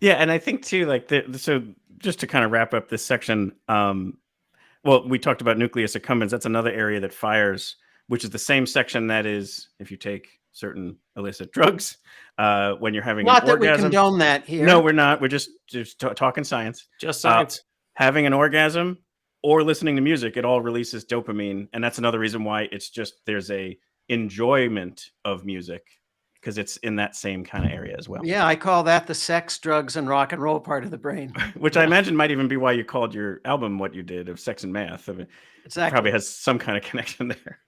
Yeah, and I think too, like so just to kind of wrap up this section, well, we talked about nucleus accumbens. That's another area that fires, which is the same section that is if you take certain illicit drugs, when you're having not an that orgasm. We condone that here. No, we're not. We're just talking science. Just science. Having an orgasm or listening to music, it all releases dopamine, and that's another reason why it's just there's a enjoyment of music because it's in that same kind of area as well. Yeah, I call that the sex, drugs, and rock and roll part of the brain. Which I imagine might even be why you called your album what you did of Sex and Math. I mean, exactly. It probably has some kind of connection there.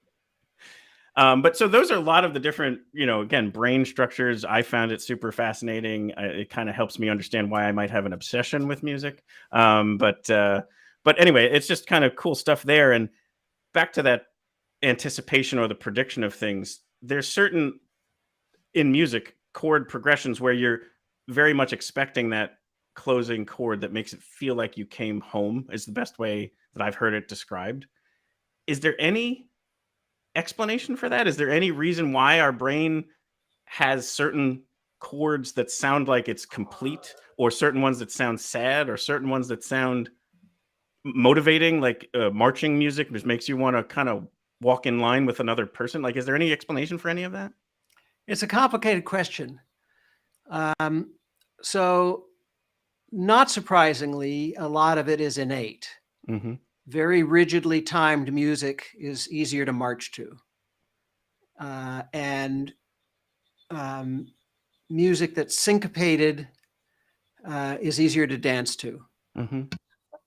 But so those are a lot of the different, again, brain structures. I found it super fascinating. It kind of helps me understand why I might have an obsession with music. But anyway, it's just kind of cool stuff there. And back to that anticipation or the prediction of things, there's certain in music chord progressions where you're very much expecting that closing chord that makes it feel like you came home is the best way that I've heard it described. Is there any explanation for that? Is there any reason why our brain has certain chords that sound like it's complete, or certain ones that sound sad, or certain ones that sound motivating, like marching music, which makes you want to kind of walk in line with another person? Like, is there any explanation for any of that? It's a complicated question. So not surprisingly, a lot of it is innate. Very rigidly timed music is easier to march to. And music that's syncopated is easier to dance to,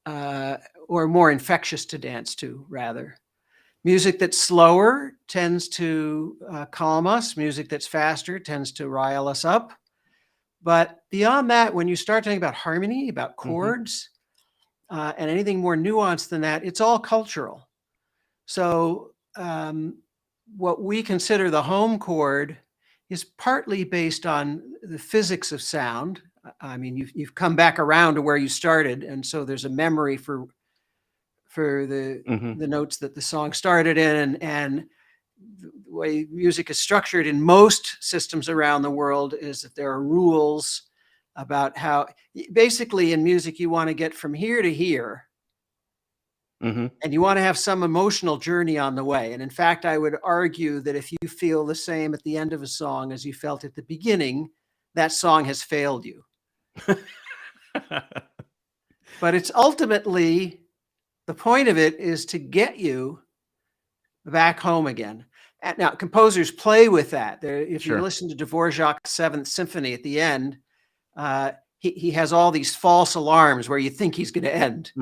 or more infectious to dance to, rather. Music that's slower tends to calm us. Music that's faster tends to rile us up. But beyond that, when you start talking about harmony, about chords, and anything more nuanced than that, it's all cultural. So what we consider the home chord is partly based on the physics of sound. I mean, you've come back around to where you started, and so there's a memory for the notes that the song started in, and the way music is structured in most systems around the world is that there are rules about how, basically in music, you want to get from here to here, and you want to have some emotional journey on the way. And in fact, I would argue that if you feel the same at the end of a song as you felt at the beginning, that song has failed you. But it's ultimately, the point of it is to get you back home again. And now, composers play with that. If you listen to Dvorak's Seventh Symphony at the end, he has all these false alarms where you think he's going to end.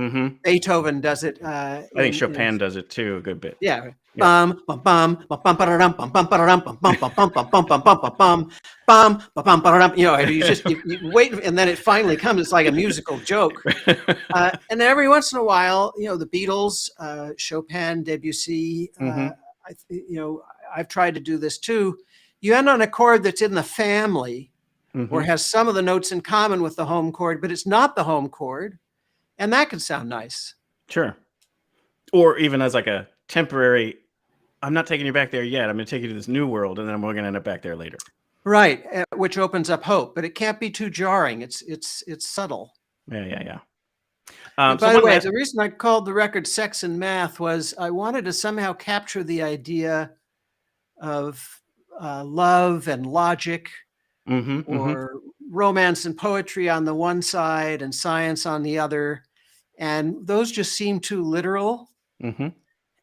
Beethoven does it. I think Chopin does it too a good bit. Yeah. Bum bum bum bum bum bum bum bum bum bum bum bum bum bum bum bum bum bum bum. You wait, and then it finally comes. It's like a musical joke. And then every once in a while, the Beatles, Chopin, Debussy. I've tried to do this too. You end on a chord that's in the family, or has some of the notes in common with the home chord, but it's not the home chord, and that can sound nice. Sure. or even as like a temporary, I'm not taking you back there yet. I'm going to take you to this new world, and then we're going to end up back there later. Right, which opens up hope, but it can't be too jarring. It's subtle. Yeah. By the way, the reason I called the record Sex and Math was I wanted to somehow capture the idea of love and logic, or romance and poetry on the one side and science on the other. And those just seem too literal.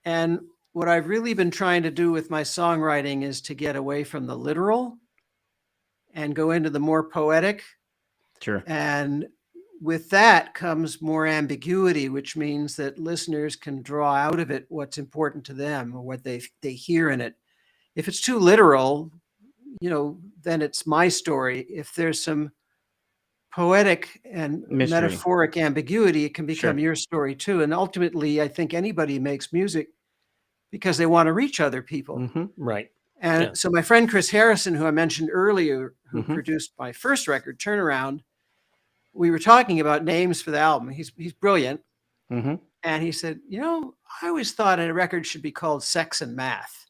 And what I've really been trying to do with my songwriting is to get away from the literal and go into the more poetic. Sure. And with that comes more ambiguity, which means that listeners can draw out of it what's important to them or what they hear in it. If it's too literal, then it's my story. If there's some poetic and metaphoric ambiguity, it can become your story too. And ultimately, I think anybody makes music because they want to reach other people. Right. And so my friend Chris Harrison, who I mentioned earlier, who produced my first record, Turnaround, we were talking about names for the album. He's brilliant. And he said, I always thought a record should be called Sex and Math.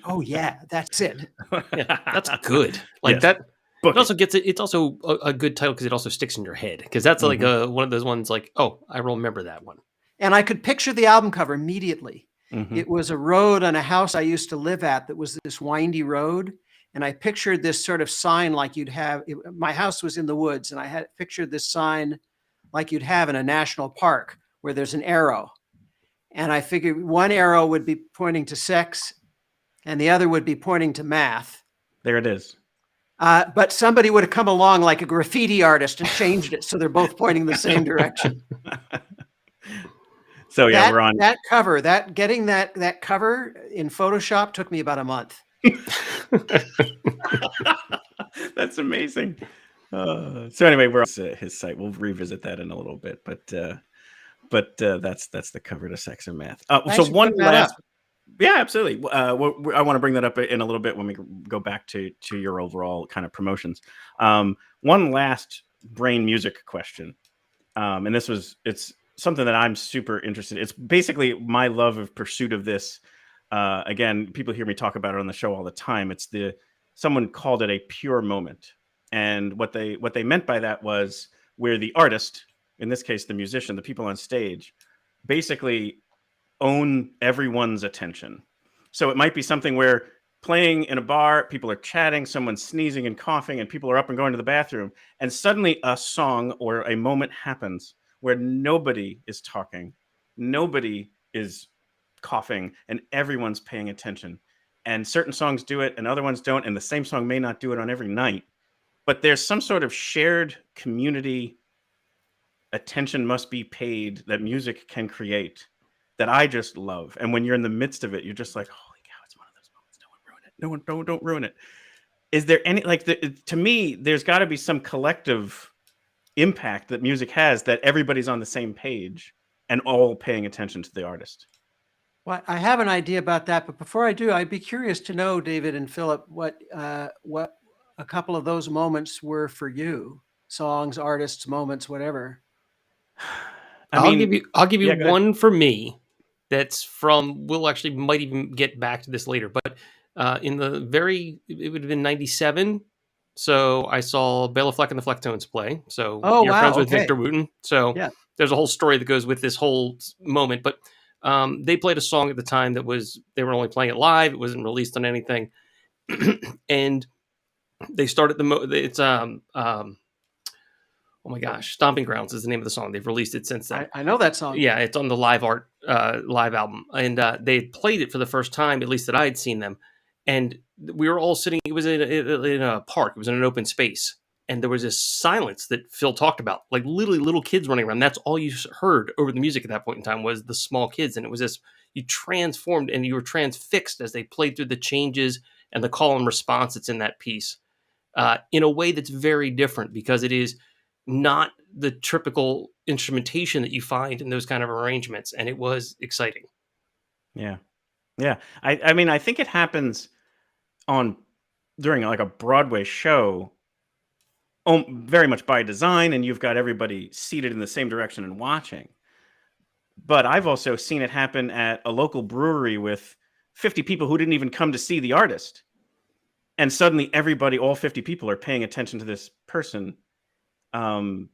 Oh yeah, that's it. That's good. Like that. It also gets it. It's also a good title because it also sticks in your head. Because that's like one of those ones like, oh, I remember that one. And I could picture the album cover immediately. It was a road on a house I used to live at that was this windy road. And I pictured this sort of sign like you'd have, my house was in the woods, and I had pictured this sign like you'd have in a national park where there's an arrow. And I figured one arrow would be pointing to sex and the other would be pointing to math. There it is. But somebody would have come along like a graffiti artist and changed it so they're both pointing the same direction. So yeah, we're on that cover. Getting that cover in Photoshop took me about a month. That's amazing. So anyway, we're on his site. We'll revisit that in a little bit, but that's the cover to Sex and Math. So one last. Yeah, absolutely. I want to bring that up in a little bit when we go back to your overall kind of promotions. One last brain music question, and it's something that I'm super interested in. It's basically my love of pursuit of this. Again, people hear me talk about it on the show all the time. Someone called it a pure moment, and what they meant by that was where the artist, in this case the musician, the people on stage, basically own everyone's attention. So it might be something where playing in a bar, people are chatting, someone's sneezing and coughing, and people are up and going to the bathroom, and suddenly a song or a moment happens where nobody is talking, nobody is coughing, and everyone's paying attention. And certain songs do it and other ones don't, and the same song may not do it on every night, but there's some sort of shared community attention must be paid that music can create that I just love. And when you're in the midst of it, you're just like, holy cow, it's one of those moments. No one ruin it. Don't ruin it. Is there any, to me, there's got to be some collective impact that music has that everybody's on the same page and all paying attention to the artist. Well, I have an idea about that, but before I do, I'd be curious to know, David and Philip, what a couple of those moments were for you. Songs, artists, moments, whatever. I'll give you one for me. That's from, we'll actually might even get back to this later, but it would have been 97. So I saw Bela Fleck and the Flecktones play. So you're friends with Victor Wooten. So there's a whole story that goes with this whole moment, but they played a song at the time they were only playing it live. It wasn't released on anything. And they started oh my gosh, Stomping Grounds is the name of the song. They've released it since then. I know that song. Yeah, it's on the live album. And they had played it for the first time, at least that I had seen them. And we were all sitting, it was in a park. It was in an open space. And there was this silence that Phil talked about, like literally little kids running around. That's all you heard over the music at that point in time was the small kids. And it was this, you transformed and you were transfixed as they played through the changes and the call and response that's in that piece in a way that's very different because it is not the typical instrumentation that you find in those kind of arrangements. And it was exciting. Yeah. Yeah. I mean, I think it happens during like a Broadway show very much by design, and you've got everybody seated in the same direction and watching. But I've also seen it happen at a local brewery with 50 people who didn't even come to see the artist. And suddenly everybody, all 50 people, are paying attention to this person. And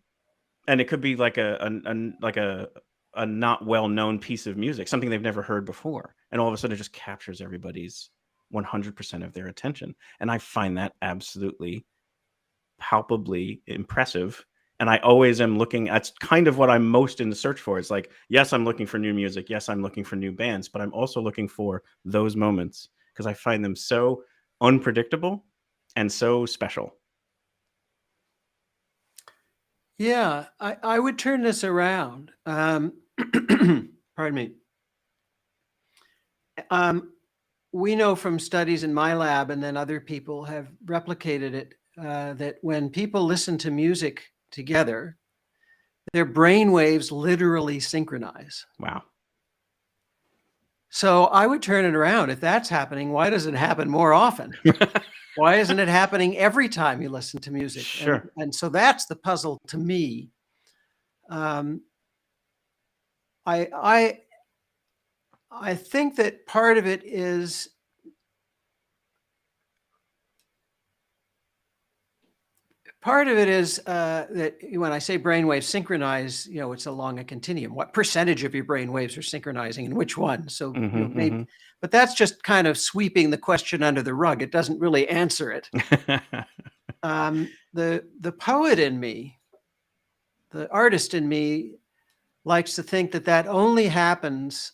it could be like a not well-known piece of music, something they've never heard before. And all of a sudden it just captures everybody's 100% of their attention. And I find that absolutely palpably impressive. And I always am looking, that's kind of what I'm most in the search for. It's like, yes, I'm looking for new music. Yes, I'm looking for new bands, but I'm also looking for those moments because I find them so unpredictable and so special. Yeah, I would turn this around. Pardon me. We know from studies in my lab, and then other people have replicated it, that when people listen to music together, their brain waves literally synchronize. Wow. So I would turn it around. If that's happening, why doesn't it happen more often? Why isn't it happening every time you listen to music? Sure. And so that's the puzzle to me. I think that part of it is that when I say brainwaves synchronize, it's along a continuum. What percentage of your brainwaves are synchronizing and which one? So maybe, but that's just kind of sweeping the question under the rug. It doesn't really answer it. The poet in me, the artist in me, likes to think that only happens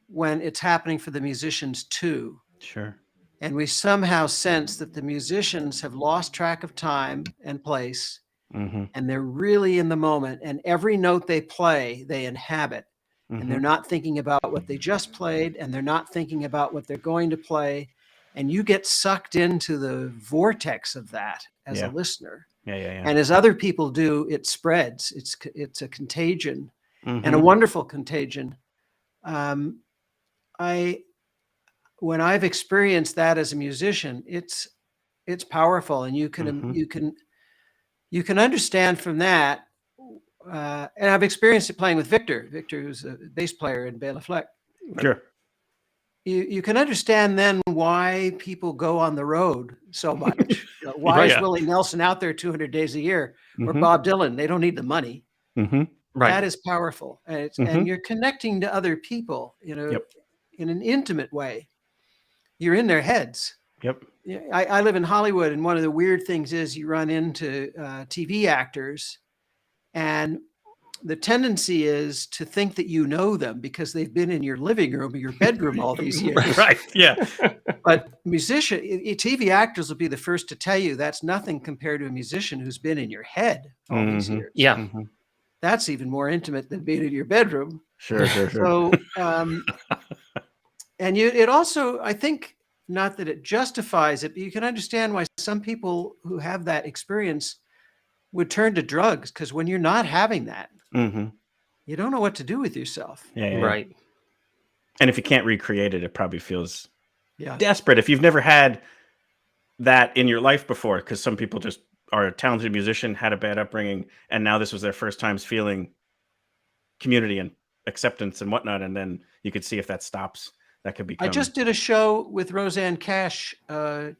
when it's happening for the musicians too. Sure. And we somehow sense that the musicians have lost track of time and place, and they're really in the moment. And every note they play, they inhabit. And they're not thinking about what they just played, and they're not thinking about what they're going to play. And you get sucked into the vortex of that as a listener. And as other people do, it spreads. It's a contagion, and a wonderful contagion. When I've experienced that as a musician, it's powerful, and you can understand from that. And I've experienced it playing with Victor, who's a bass player in Bela Fleck. Sure. You can understand then why people go on the road so much. Why is Willie Nelson out there 200 days a year, or Bob Dylan? They don't need the money. Right. That is powerful, and you're connecting to other people, in an intimate way. You're in their heads. Yep. I live in Hollywood, and one of the weird things is you run into TV actors, and the tendency is to think that you know them because they've been in your living room or your bedroom all these years. Right. Yeah. But TV actors will be the first to tell you that's nothing compared to a musician who's been in your head all these years. Yeah. That's even more intimate than being in your bedroom. Sure. So, and it also, I think, not that it justifies it, but you can understand why some people who have that experience would turn to drugs, because when you're not having that, you don't know what to do with yourself. Yeah. Right. And if you can't recreate it, it probably feels Yeah. desperate. If you've never had that in your life before, because some people just are a talented musician, had a bad upbringing, and now this was their first times feeling community and acceptance and whatnot, and then you could see if that stops. That could become. I just did a show with Roseanne Cash a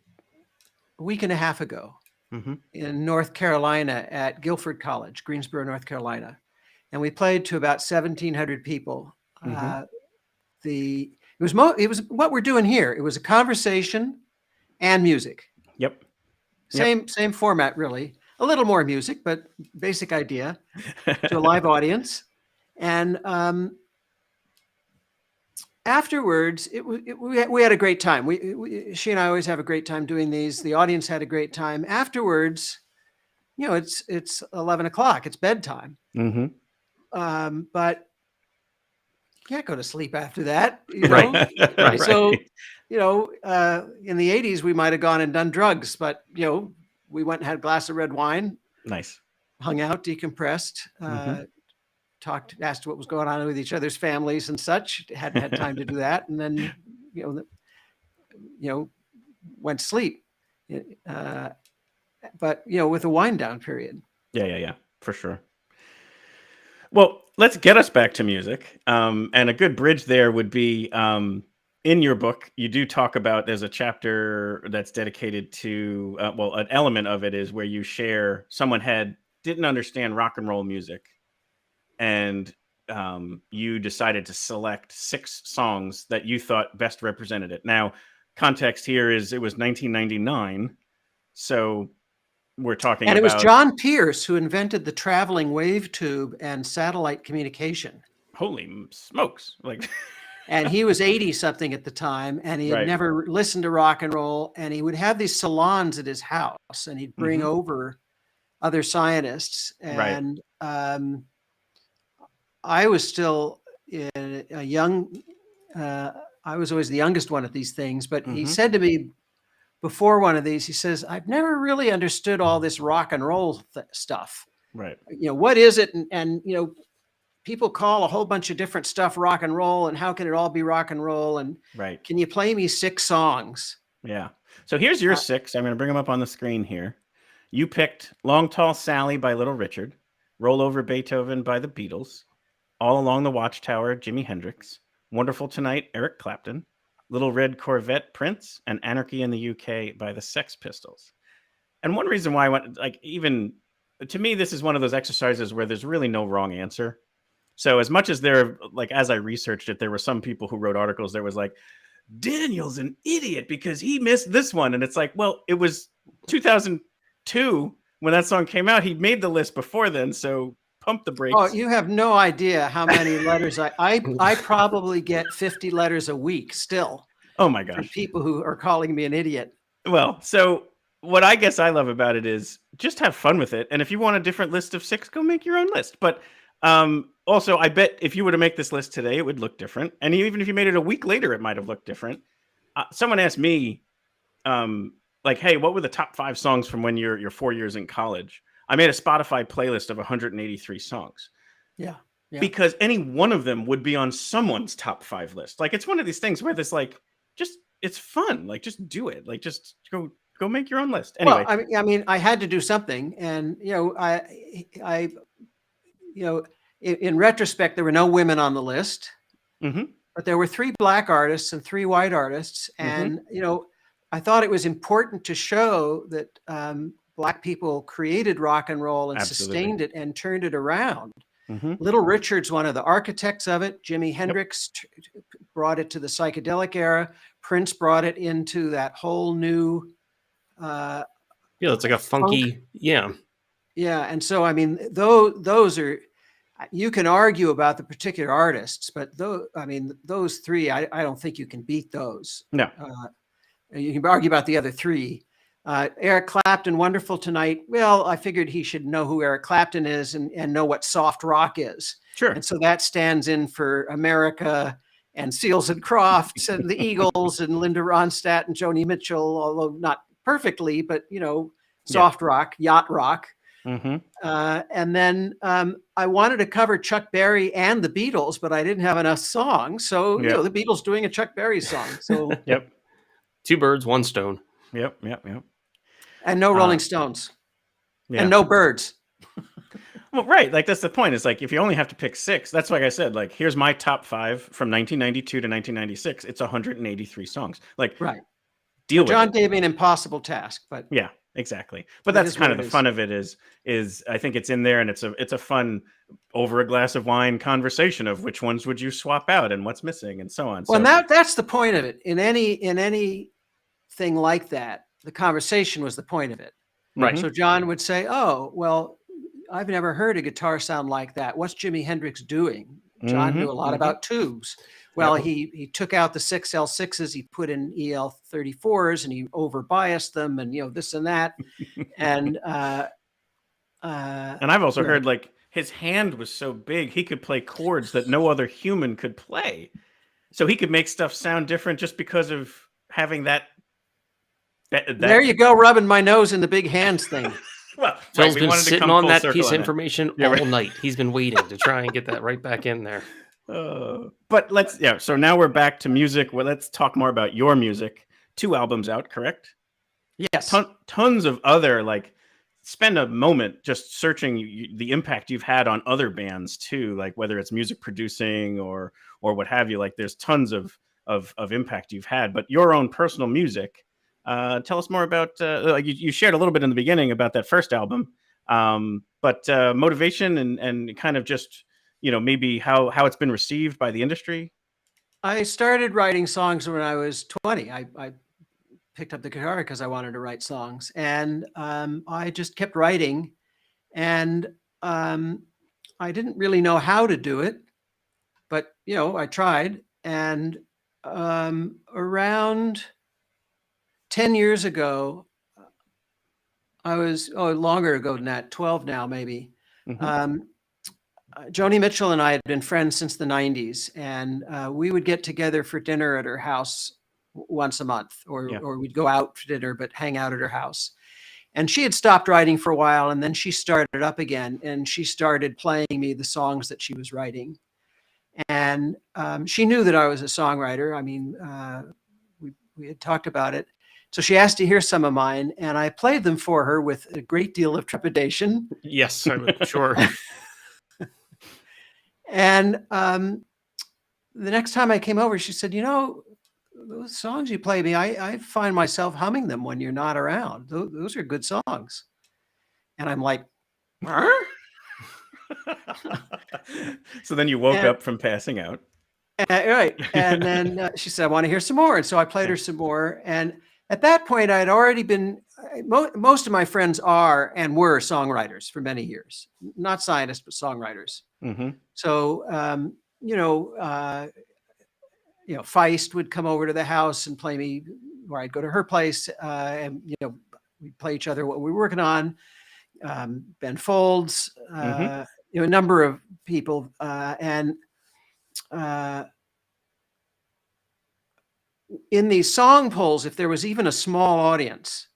week and a half ago in North Carolina at Guilford College, Greensboro, North Carolina. And we played to about 1,700 people. It was what we're doing here. It was a conversation and music. Yep. Same format, really. A little more music, but basic idea to a live audience. And afterwards, we had a great time. She and I always have a great time doing these. The audience had a great time. Afterwards, it's 11 o'clock. It's bedtime. But you can't go to sleep after that. Right. Right. So, in the 80s, we might have gone and done drugs, but, we went and had a glass of red wine. Nice. Hung out, decompressed, talked, asked what was going on with each other's families and such. Hadn't had time to do that. And then, went to sleep. But, with a wind down period. Yeah, for sure. Well, let's get us back to music. And a good bridge there would be in your book, you do talk about, there's a chapter that's dedicated to, well, an element of it is where you share someone didn't understand rock and roll music. And you decided to select 6 songs that you thought best represented it. Now, context here is it was 1999. So we're talking And about... it was John Pierce who invented the traveling wave tube and satellite communication. Holy smokes. Like... And he was 80 something at the time, and he had never listened to rock and roll. And he would have these salons at his house, and he'd bring over other scientists. And I was still a young, I was always the youngest one at these things, but he said to me before one of these, he says, I've never really understood all this rock and roll stuff. Right. What is it? And people call a whole bunch of different stuff rock and roll, and how can it all be rock and roll? And can you play me 6 songs? Yeah. So here's your 6. I'm going to bring them up on the screen here. You picked Long Tall Sally by Little Richard, Roll Over Beethoven by the Beatles, All Along the Watchtower, Jimi Hendrix, Wonderful Tonight, Eric Clapton, Little Red Corvette, Prince, and Anarchy in the UK by the Sex Pistols. And one reason why I went, like, even to me, this is one of those exercises where there's really no wrong answer. So as much as as I researched it, there were some people who wrote articles that was like, Daniel's an idiot because he missed this one. And it's like, well, it was 2002 when that song came out. He made the list before then. So pump the brakes. Oh, you have no idea how many letters I probably get 50 letters a week still. Oh my gosh. From people who are calling me an idiot. Well, so what I guess I love about it is just have fun with it. And if you want a different list of 6, go make your own list. But also, I bet if you were to make this list today, it would look different. And even if you made it a week later, it might have looked different. Someone asked me, hey, what were the top 5 songs from when you're 4 years in college? I made a Spotify playlist of 183 songs. Yeah. Because any one of them would be on someone's top 5 list. Like, it's one of these things where this, it's fun. Like, just do it. Like, just go make your own list. Anyway. Well, I mean, I had to do something. And, in retrospect, there were no women on the list, but there were 3 Black artists and 3 white artists. And, I thought it was important to show that Black people created rock and roll and sustained it and turned it around. Little Richard's one of the architects of it. Jimi Hendrix brought it to the psychedelic era. Prince brought it into that whole new... it's like a funky... funk. Yeah. And so, I mean, those are... You can argue about the particular artists, but those 3, I don't think you can beat those. No. You can argue about the other 3. Eric Clapton, Wonderful Tonight. Well, I figured he should know who Eric Clapton is and know what soft rock is. Sure. And so that stands in for America and Seals and Crofts and the Eagles and Linda Ronstadt and Joni Mitchell, although not perfectly, but, soft rock, yacht rock. And then I wanted to cover Chuck Berry and the Beatles, but I didn't have enough songs. So, the Beatles doing a Chuck Berry song. So, 2 birds, 1 stone. Yep. And no Rolling Stones. And no Birds. Well, right. Like, that's the point. It's like, if you only have to pick 6, that's like I said, like, here's my top 5 from 1992 to 1996. It's 183 songs. Like, right. Deal with John it. gave me an impossible task, but yeah, exactly. But that's kind of the fun of it is I think it's in there, and it's a fun over a glass of wine conversation of which ones would you swap out and what's missing and so on. Well, that's the point of it. In any thing like that, the conversation was the point of it. Right. So John would say, "Oh, well, I've never heard a guitar sound like that. What's Jimi Hendrix doing?" John knew a lot about tubes. Well, he took out the 6L6s, he put in EL34s, and he overbiased them, and this and that. And I've also heard, like, his hand was so big he could play chords that no other human could play. So he could make stuff sound different just because of having that. There you go, rubbing my nose in the big hands thing. Well, Phil's been sitting on that piece of information all night. He's been waiting to try and get that right back in there. But so now we're back to music. Well, let's talk more about your music. 2 albums out, correct? Yes. Tons of other, like, spend a moment just searching the impact you've had on other bands too, like whether it's music producing or what have you. Like there's tons of impact you've had, but your own personal music. Tell us more about. Like you shared a little bit in the beginning about that first album, but motivation and kind of just maybe how it's been received by the industry. I started writing songs when I was 20. I picked up the guitar because I wanted to write songs, and I just kept writing, and I didn't really know how to do it, but I tried. And around 10 years ago, I was longer ago than that, 12 now maybe. Joni Mitchell and I had been friends since the 90s, and we would get together for dinner at her house once a month, or we'd go out for dinner, but hang out at her house. And she had stopped writing for a while, and then she started up again, and she started playing me the songs that she was writing. And she knew that I was a songwriter. I mean, we had talked about it. So she asked to hear some of mine, and I played them for her with a great deal of trepidation. Yes, I'm sure. And the next time I came over, she said, those songs you play me, I find myself humming them when you're not around. Those are good songs. And I'm like, huh? So then you woke up from passing out. Right. And then she said, I want to hear some more. And so I played her some more. And at that point, I had already been, most of my friends are and were songwriters for many years. Not scientists, but songwriters. Mm-hmm. So, Feist would come over to the house and play me, or I'd go to her place, and we'd play each other what we were working on. Ben Folds, a number of people, and in these song polls, if there was even a small audience,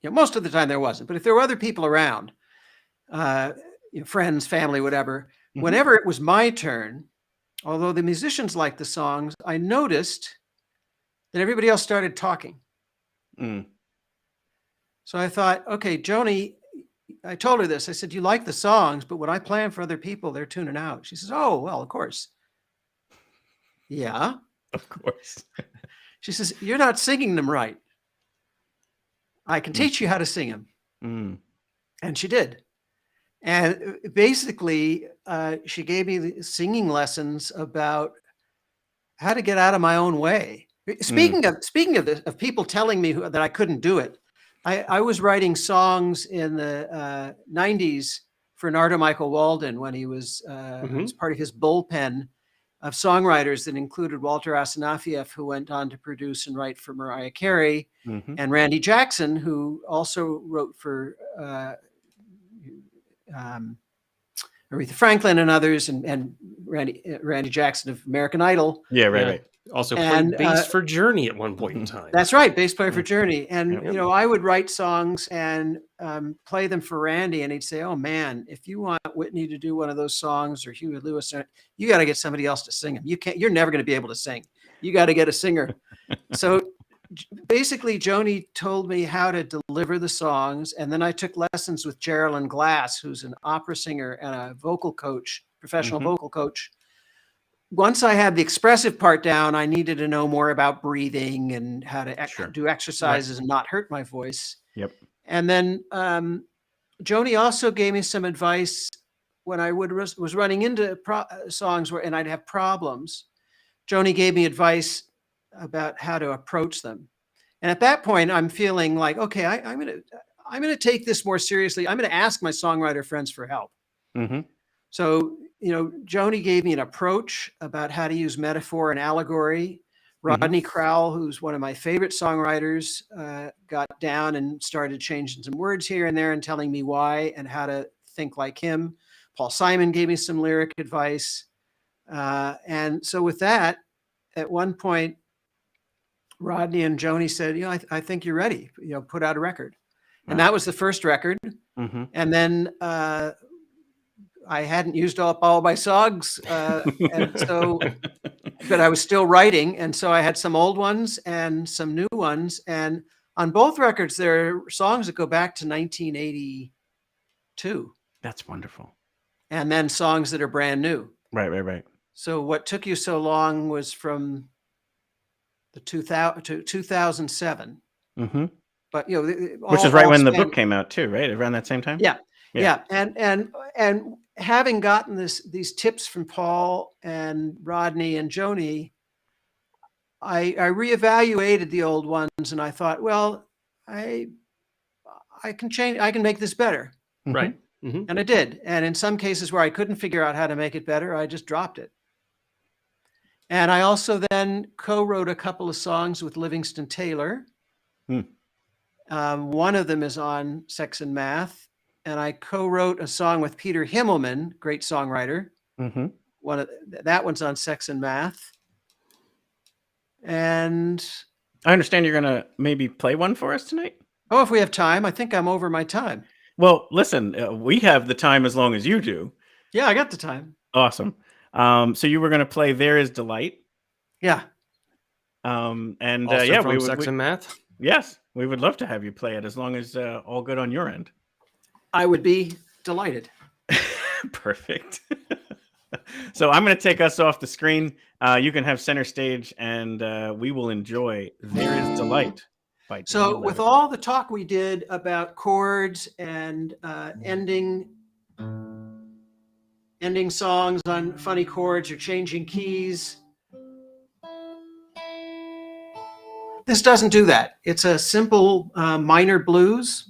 most of the time there wasn't, but if there were other people around, friends, family, whatever, whenever it was my turn, although the musicians liked the songs, I noticed that everybody else started talking. So I thought, okay, Joni, I told her this. I said, you like the songs, but when I play them for other people, they're tuning out. She says, oh, well, of course. Yeah. Of course. She says, you're not singing them right. I can teach you how to sing them. And she did. And basically, she gave me the singing lessons about how to get out of my own way. Speaking of people telling me that I couldn't do it, I was writing songs in the 90s for Nardo Michael Walden when he was part of his bullpen of songwriters that included Walter Asanafiev, who went on to produce and write for Mariah Carey, and Randy Jackson, who also wrote for Aretha Franklin and others, and Randy Jackson of American Idol. Yeah, right. Also played bass for Journey at one point in time. That's right, bass player for Journey. And I would write songs and play them for Randy, and he'd say, "Oh man, if you want Whitney to do one of those songs or Huey Lewis, you got to get somebody else to sing them. You're never going to be able to sing. You got to get a singer." So basically, Joni told me how to deliver the songs, and then I took lessons with Geraldine Glass, who's an opera singer and a vocal coach, professional vocal coach. Once I had the expressive part down, I needed to know more about breathing and how to do exercises and not hurt my voice. Yep. And then Joni also gave me some advice when I was running into songs and I'd have problems. Joni gave me advice about how to approach them. And at that point, I'm feeling like, okay, I'm gonna take this more seriously. I'm gonna ask my songwriter friends for help. So, Joni gave me an approach about how to use metaphor and allegory. Rodney Crowell, who's one of my favorite songwriters, got down and started changing some words here and there and telling me why and how to think like him. Paul Simon gave me some lyric advice. And so with that, at one point, Rodney and Joni said, I think you're ready, put out a record. And that was the first record. And then I hadn't used up all my songs, and so, but I was still writing, and so I had some old ones and some new ones. And on both records, there are songs that go back to 1982. That's wonderful. And then songs that are brand new. Right. So What Took You So Long was from the 2007. Mm-hmm. But you know, Which is right when the book came out too, right? Around that same time. Yeah. And having gotten these tips from Paul and Rodney and Joni, I reevaluated the old ones, and I thought, well, I can change. I can make this better. Right. Mm-hmm. And I did. And in some cases where I couldn't figure out how to make it better, I just dropped it. And I also then co-wrote a couple of songs with Livingston Taylor. One of them is on Sex and Math. And I co-wrote a song with Peter Himmelman, great songwriter. Mm-hmm. That one's on Sex and Math. And I understand you're going to maybe play one for us tonight. Oh, if we have time. I think I'm over my time. Well, listen, we have the time as long as you do. Yeah, I got the time. Awesome. So you were going to play There Is Delight. Yeah. And also from we Sex and Math. Yes, we would love to have you play it as long as all good on your end. I would be delighted. Perfect. So I'm going to take us off the screen. You can have center stage, and we will enjoy There Is Delight. So with all the talk we did about chords and ending songs on funny chords or changing keys, this doesn't do that. It's a simple minor blues,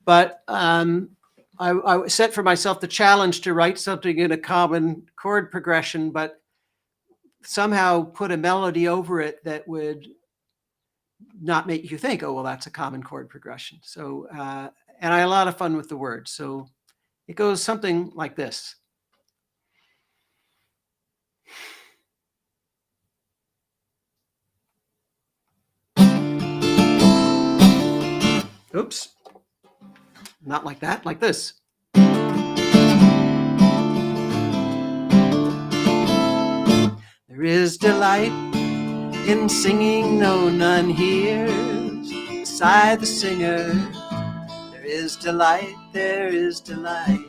but I set for myself the challenge to write something in a common chord progression, but somehow put a melody over it that would not make you think, oh, well, that's a common chord progression. So, and I had a lot of fun with the words. So it goes something like this. Oops. Not like that, like this. There is delight in singing, no none hears beside the singer. There is delight, there is delight.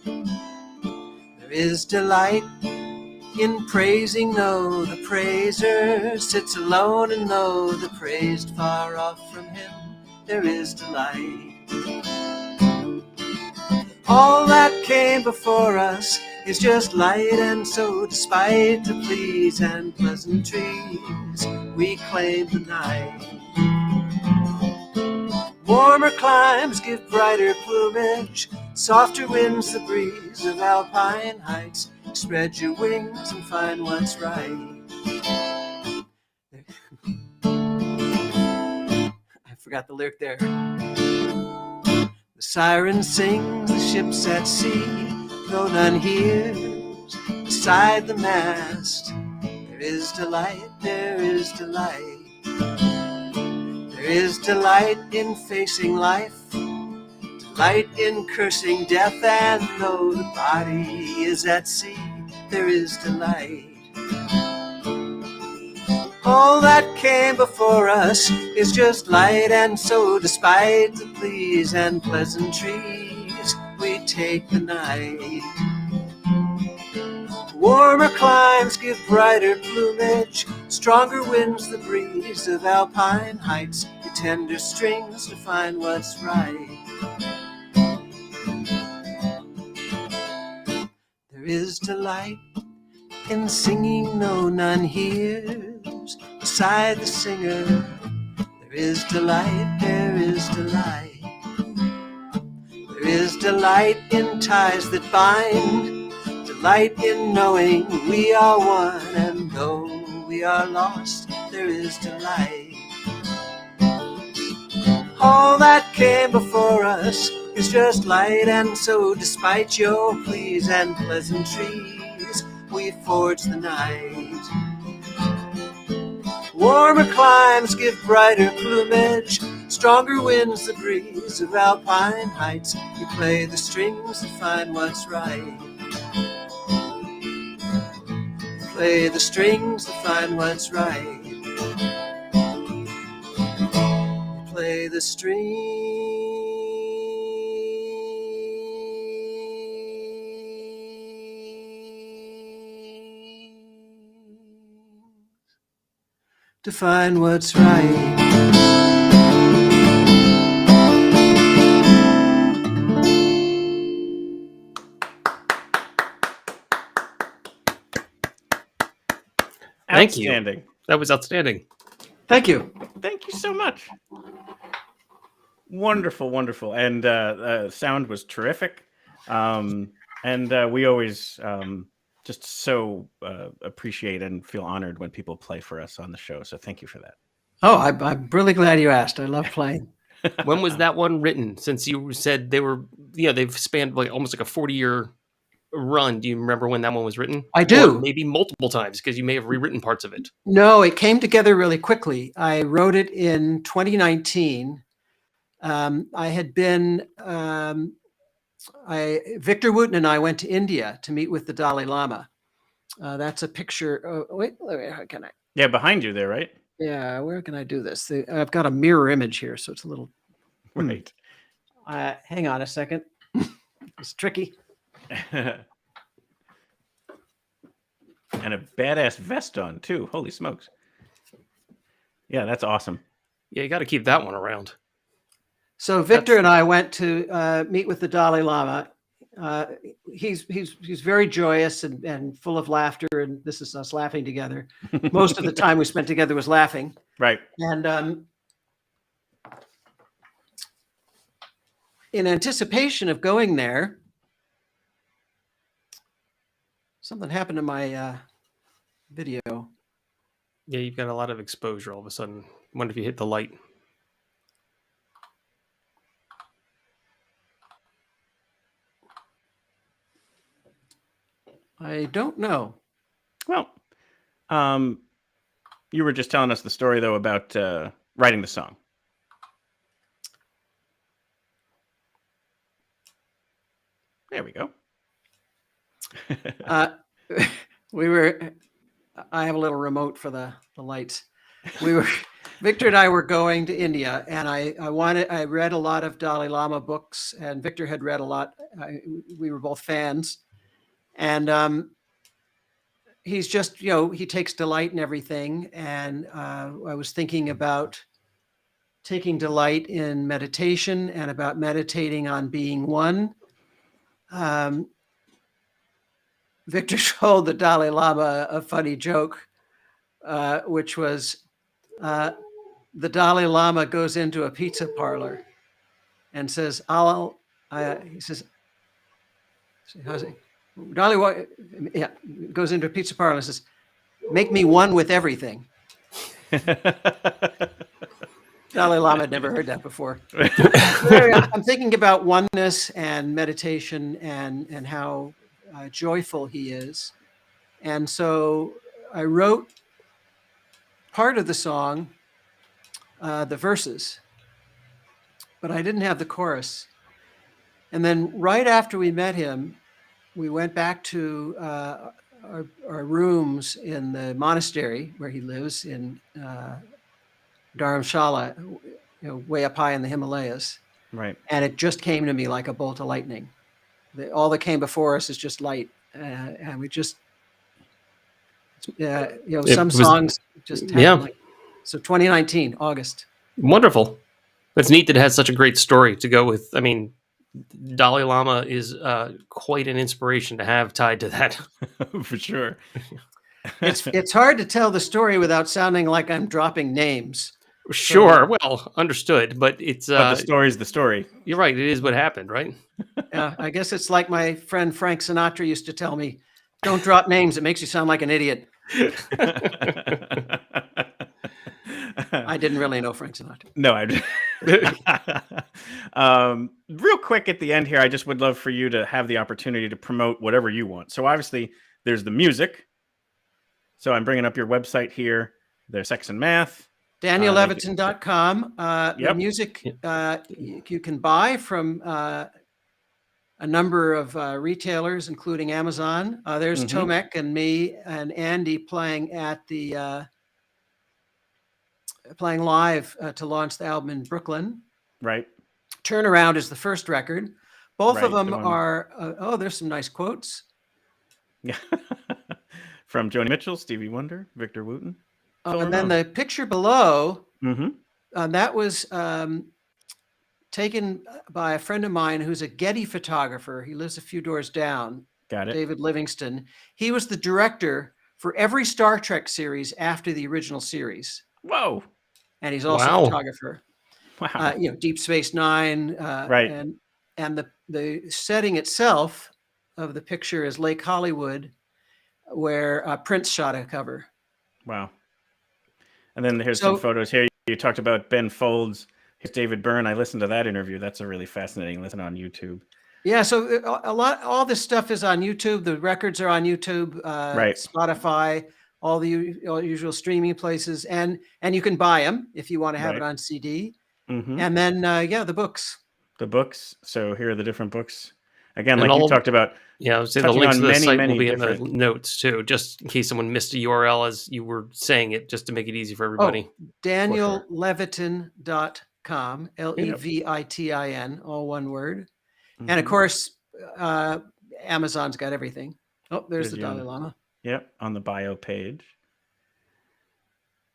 There is delight in praising, no the praiser sits alone, and though the praised far off from him, there is delight. All that came before us is just light, and so despite the pleas and pleasantries, we claim the night. Warmer climes give brighter plumage, softer winds the breeze of alpine heights. Spread your wings and find what's right. I forgot the lyric there. The siren sings, the ship's at sea, though none hears beside the mast. There is delight, there is delight. There is delight in facing life, delight in cursing death, and though the body is at sea, there is delight. All that came before us is just light, and so despite the pleas and pleasantries, we take the night. Warmer climes give brighter plumage, stronger winds the breeze of alpine heights. You tender strings to find what's right. There is delight in singing, no none hears beside the singer. There is delight, there is delight. There is delight in ties that bind, delight in knowing we are one, and though we are lost, there is delight. All that came before us is just light, and so despite your pleas and pleasantries, we forge the night. Warmer climes give brighter plumage, stronger winds the breeze of alpine heights. You play the strings to find what's right. Play the strings to find what's right. Play by the stream to find what's right. Thank you. Outstanding. That was outstanding. Thank you. Thank you so much. Wonderful, wonderful. And sound was terrific. And we always just so appreciate and feel honored when people play for us on the show. So thank you for that. Oh, I'm really glad you asked. I love playing. When was that one written? Since you said they were, they've spanned like almost like a 40-year run. Do you remember when that one was written? I do. Or maybe multiple times, because you may have rewritten parts of it. No, it came together really quickly. I wrote it in 2019. I had been, Victor Wooten and I went to India to meet with the Dalai Lama. That's a picture. Wait, how can I? Yeah, behind you there, right? Yeah, where can I do this? I've got a mirror image here, so it's a little. Right. Hang on a second. It's tricky. And a badass vest on too. Holy smokes. Yeah, that's awesome. Yeah, you got to keep that one around. So Victor and I went to meet with the Dalai Lama. He's very joyous and full of laughter, and this is us laughing together. Most of the time we spent together was laughing. Right. And in anticipation of going there, something happened to my video. Yeah, you've got a lot of exposure all of a sudden. I wonder if you hit the light. I don't know. Well, you were just telling us the story though about writing the song. There we go. I have a little remote for the lights. Victor and I were going to India, and I read a lot of Dalai Lama books, and Victor had read a lot. We were both fans, and he's just, he takes delight in everything. And I was thinking about taking delight in meditation and about meditating on being one. Victor told the Dalai Lama a funny joke, which was the Dalai Lama goes into a pizza parlor and says, he says, how's it? Goes into a pizza parlor and says, make me one with everything. Dalai Lama had never heard that before. I'm thinking about oneness and meditation and how joyful he is. And so I wrote part of the song, the verses, but I didn't have the chorus. And then right after we met him, we went back to our rooms in the monastery where he lives in Dharamshala, way up high in the Himalayas. Right. And it just came to me like a bolt of lightning. All that came before us is just light. And we just, some songs just happen. So 2019, August. Wonderful. It's neat that it has such a great story to go with. I mean, Dalai Lama is quite an inspiration to have tied to that. For sure. It's hard to tell the story without sounding like I'm dropping names. Sure. Well, understood. But it's but the story's the story. You're right. It is what happened, right? I guess it's like my friend Frank Sinatra used to tell me, don't drop names. It makes you sound like an idiot. I didn't really know Frank Sinatra. No, real quick at the end here, I just would love for you to have the opportunity to promote whatever you want. So obviously there's the music. So I'm bringing up your website here. There's Sex and Math. DanielLevitin.com. Yep. The music you can buy from a number of retailers, including Amazon. There's Tomek and me and Andy playing at the playing live to launch the album in Brooklyn. Right. Turnaround is the first record. Both of Right, them the one- are, there's some nice quotes. Yeah. From Joni Mitchell, Stevie Wonder, Victor Wooten. And then the picture below, Mm-hmm. that was taken by a friend of mine who's a Getty photographer. He lives a few doors down, Got it. David Livingston. He was the director for every Star Trek series after the original series. Whoa. And he's also Wow. a photographer. Wow. Deep Space Nine. Right. And the setting itself of the picture is Lake Hollywood, where Prince shot a cover. Wow. And then here's some photos here. You talked about Ben Folds. Here's David Byrne. I listened to that interview. That's a really fascinating listen on YouTube. Yeah, so all this stuff is on YouTube. The records are on YouTube, Right. Spotify, all the usual streaming places, and you can buy them if you want to have it Right. on CD. Mm-hmm. And then the books. The books. So here are the different books. Again, And like you all- talked about. Yeah, I would say the touching links on to the many, site many will be in the different- notes too, just in case someone missed a URL as you were saying it, just to make it easy for everybody. DanielLevitin.com, Levitin, all one word. And of Mhm. course, Amazon's got everything. Oh, there's the There's Dalai your- Lama. Yep, on the bio page.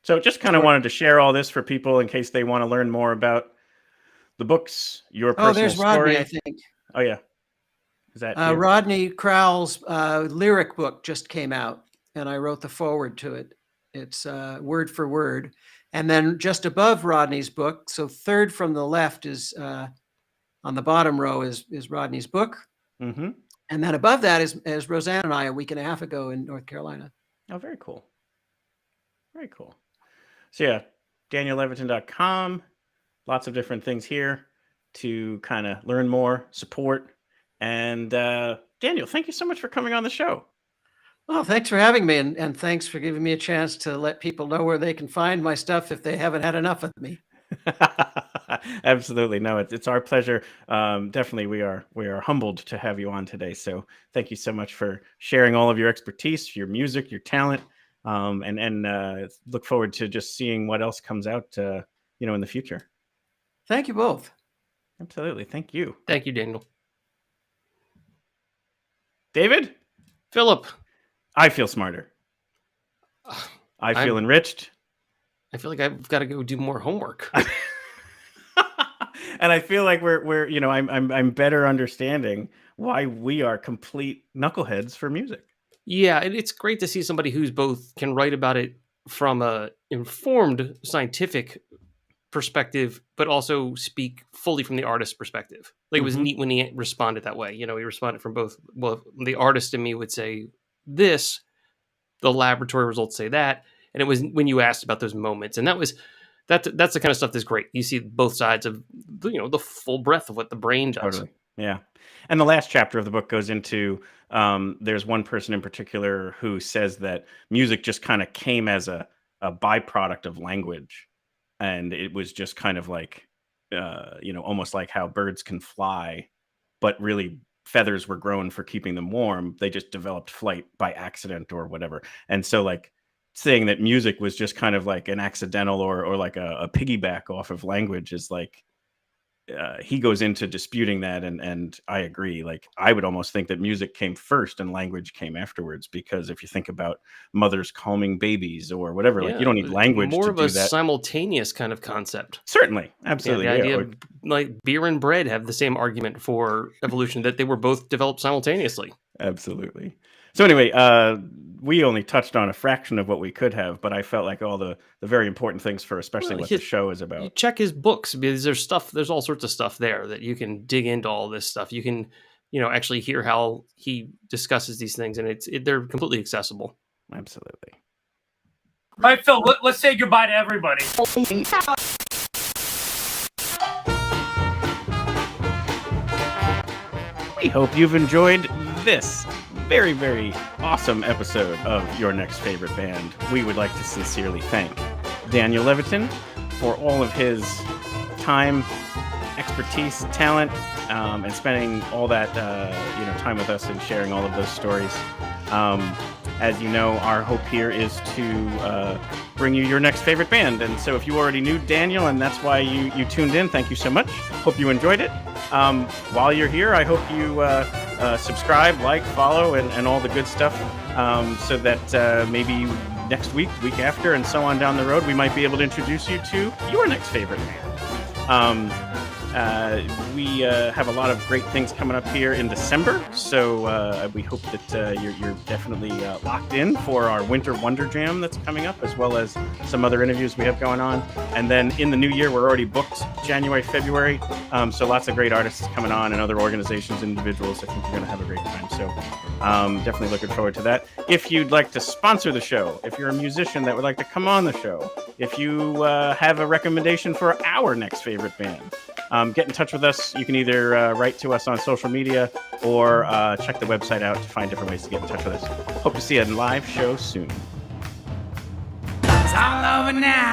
So just kind of wanted to share all this for people in case they want to learn more about the books, your personal Oh, there's story. Rodney, I think. Oh yeah, is that here? Rodney Crowell's lyric book just came out, and I wrote the foreword to it. It's word for word. And then just above Rodney's book, so third from the left is on the bottom row is Rodney's book. Mm-hmm. And then above that is Roseanne and I a week and a half ago in North Carolina. Oh, very cool. Very cool. So yeah, DanielLevitin.com. Lots of different things here to kind of learn more, support. And Daniel, thank you so much for coming on the show. Well, thanks for having me, and thanks for giving me a chance to let people know where they can find my stuff if they haven't had enough of me. Absolutely. No, it's our pleasure. Definitely we are humbled to have you on today. So thank you so much for sharing all of your expertise, your music, your talent, and look forward to just seeing what else comes out in the future. Thank you both. Absolutely. Thank you. Thank you, Daniel. David, Philip, I feel smarter. I feel enriched. I feel like I've got to go do more homework. And I feel like we're I'm better understanding why we are complete knuckleheads for music. Yeah, and it's great to see somebody who's both can write about it from a informed scientific perspective, but also speak fully from the artist's perspective. Like it was neat when he responded that way. He responded from both. Well, the artist in me would say this, the laboratory results say that, and it was when you asked about those moments, and that's the kind of stuff that's great. You see both sides of the full breadth of what the brain does. Totally. Yeah. And the last chapter of the book goes into there's one person in particular who says that music just kind of came as a byproduct of language. And it was just kind of like, almost like how birds can fly, but really feathers were grown for keeping them warm. They just developed flight by accident or whatever. And so like saying that music was just kind of like an accidental or like a piggyback off of language is like, he goes into disputing that, and I agree. Like I would almost think that music came first and language came afterwards, because if you think about mothers calming babies or whatever, like you don't need language more to of do a that. simultaneous kind of concept. Certainly, absolutely. The idea Or- of like beer and bread have the same argument for evolution, that they were both developed simultaneously. Absolutely. So anyway, we only touched on a fraction of what we could have, but I felt like all the very important things for especially what the show is You about. check his books, because there's all sorts of stuff there that you can dig into all this stuff. You can, actually hear how he discusses these things, and they're completely accessible. Absolutely. All right, Phil, let's say goodbye to everybody. We hope you've enjoyed this very, very awesome episode of Your Next Favorite Band. We would like to sincerely thank Daniel Levitin for all of his time, expertise, talent, and spending all that time with us and sharing all of those stories. as you know, our hope here is to bring you your next favorite band. And so if you already knew Daniel and that's why you tuned in, thank you so much. Hope you enjoyed it. While you're here, I hope you subscribe, like, follow, and all the good stuff, so that maybe next week, week after, and so on down the road, we might be able to introduce you to your next favorite band. We have a lot of great things coming up here in December, so we hope that you're definitely locked in for our Winter Wonder Jam that's coming up, as well as some other interviews we have going on. And then in the new year, we're already booked January, February, so lots of great artists coming on and other organizations, individuals. I think you're going to have a great time, so definitely looking forward to that. If you'd like to sponsor the show, if you're a musician that would like to come on the show, if you have a recommendation for our next favorite band, get in touch with us. You can either write to us on social media or check the website out to find different ways to get in touch with us. Hope to see you at a live show soon. It's all over now.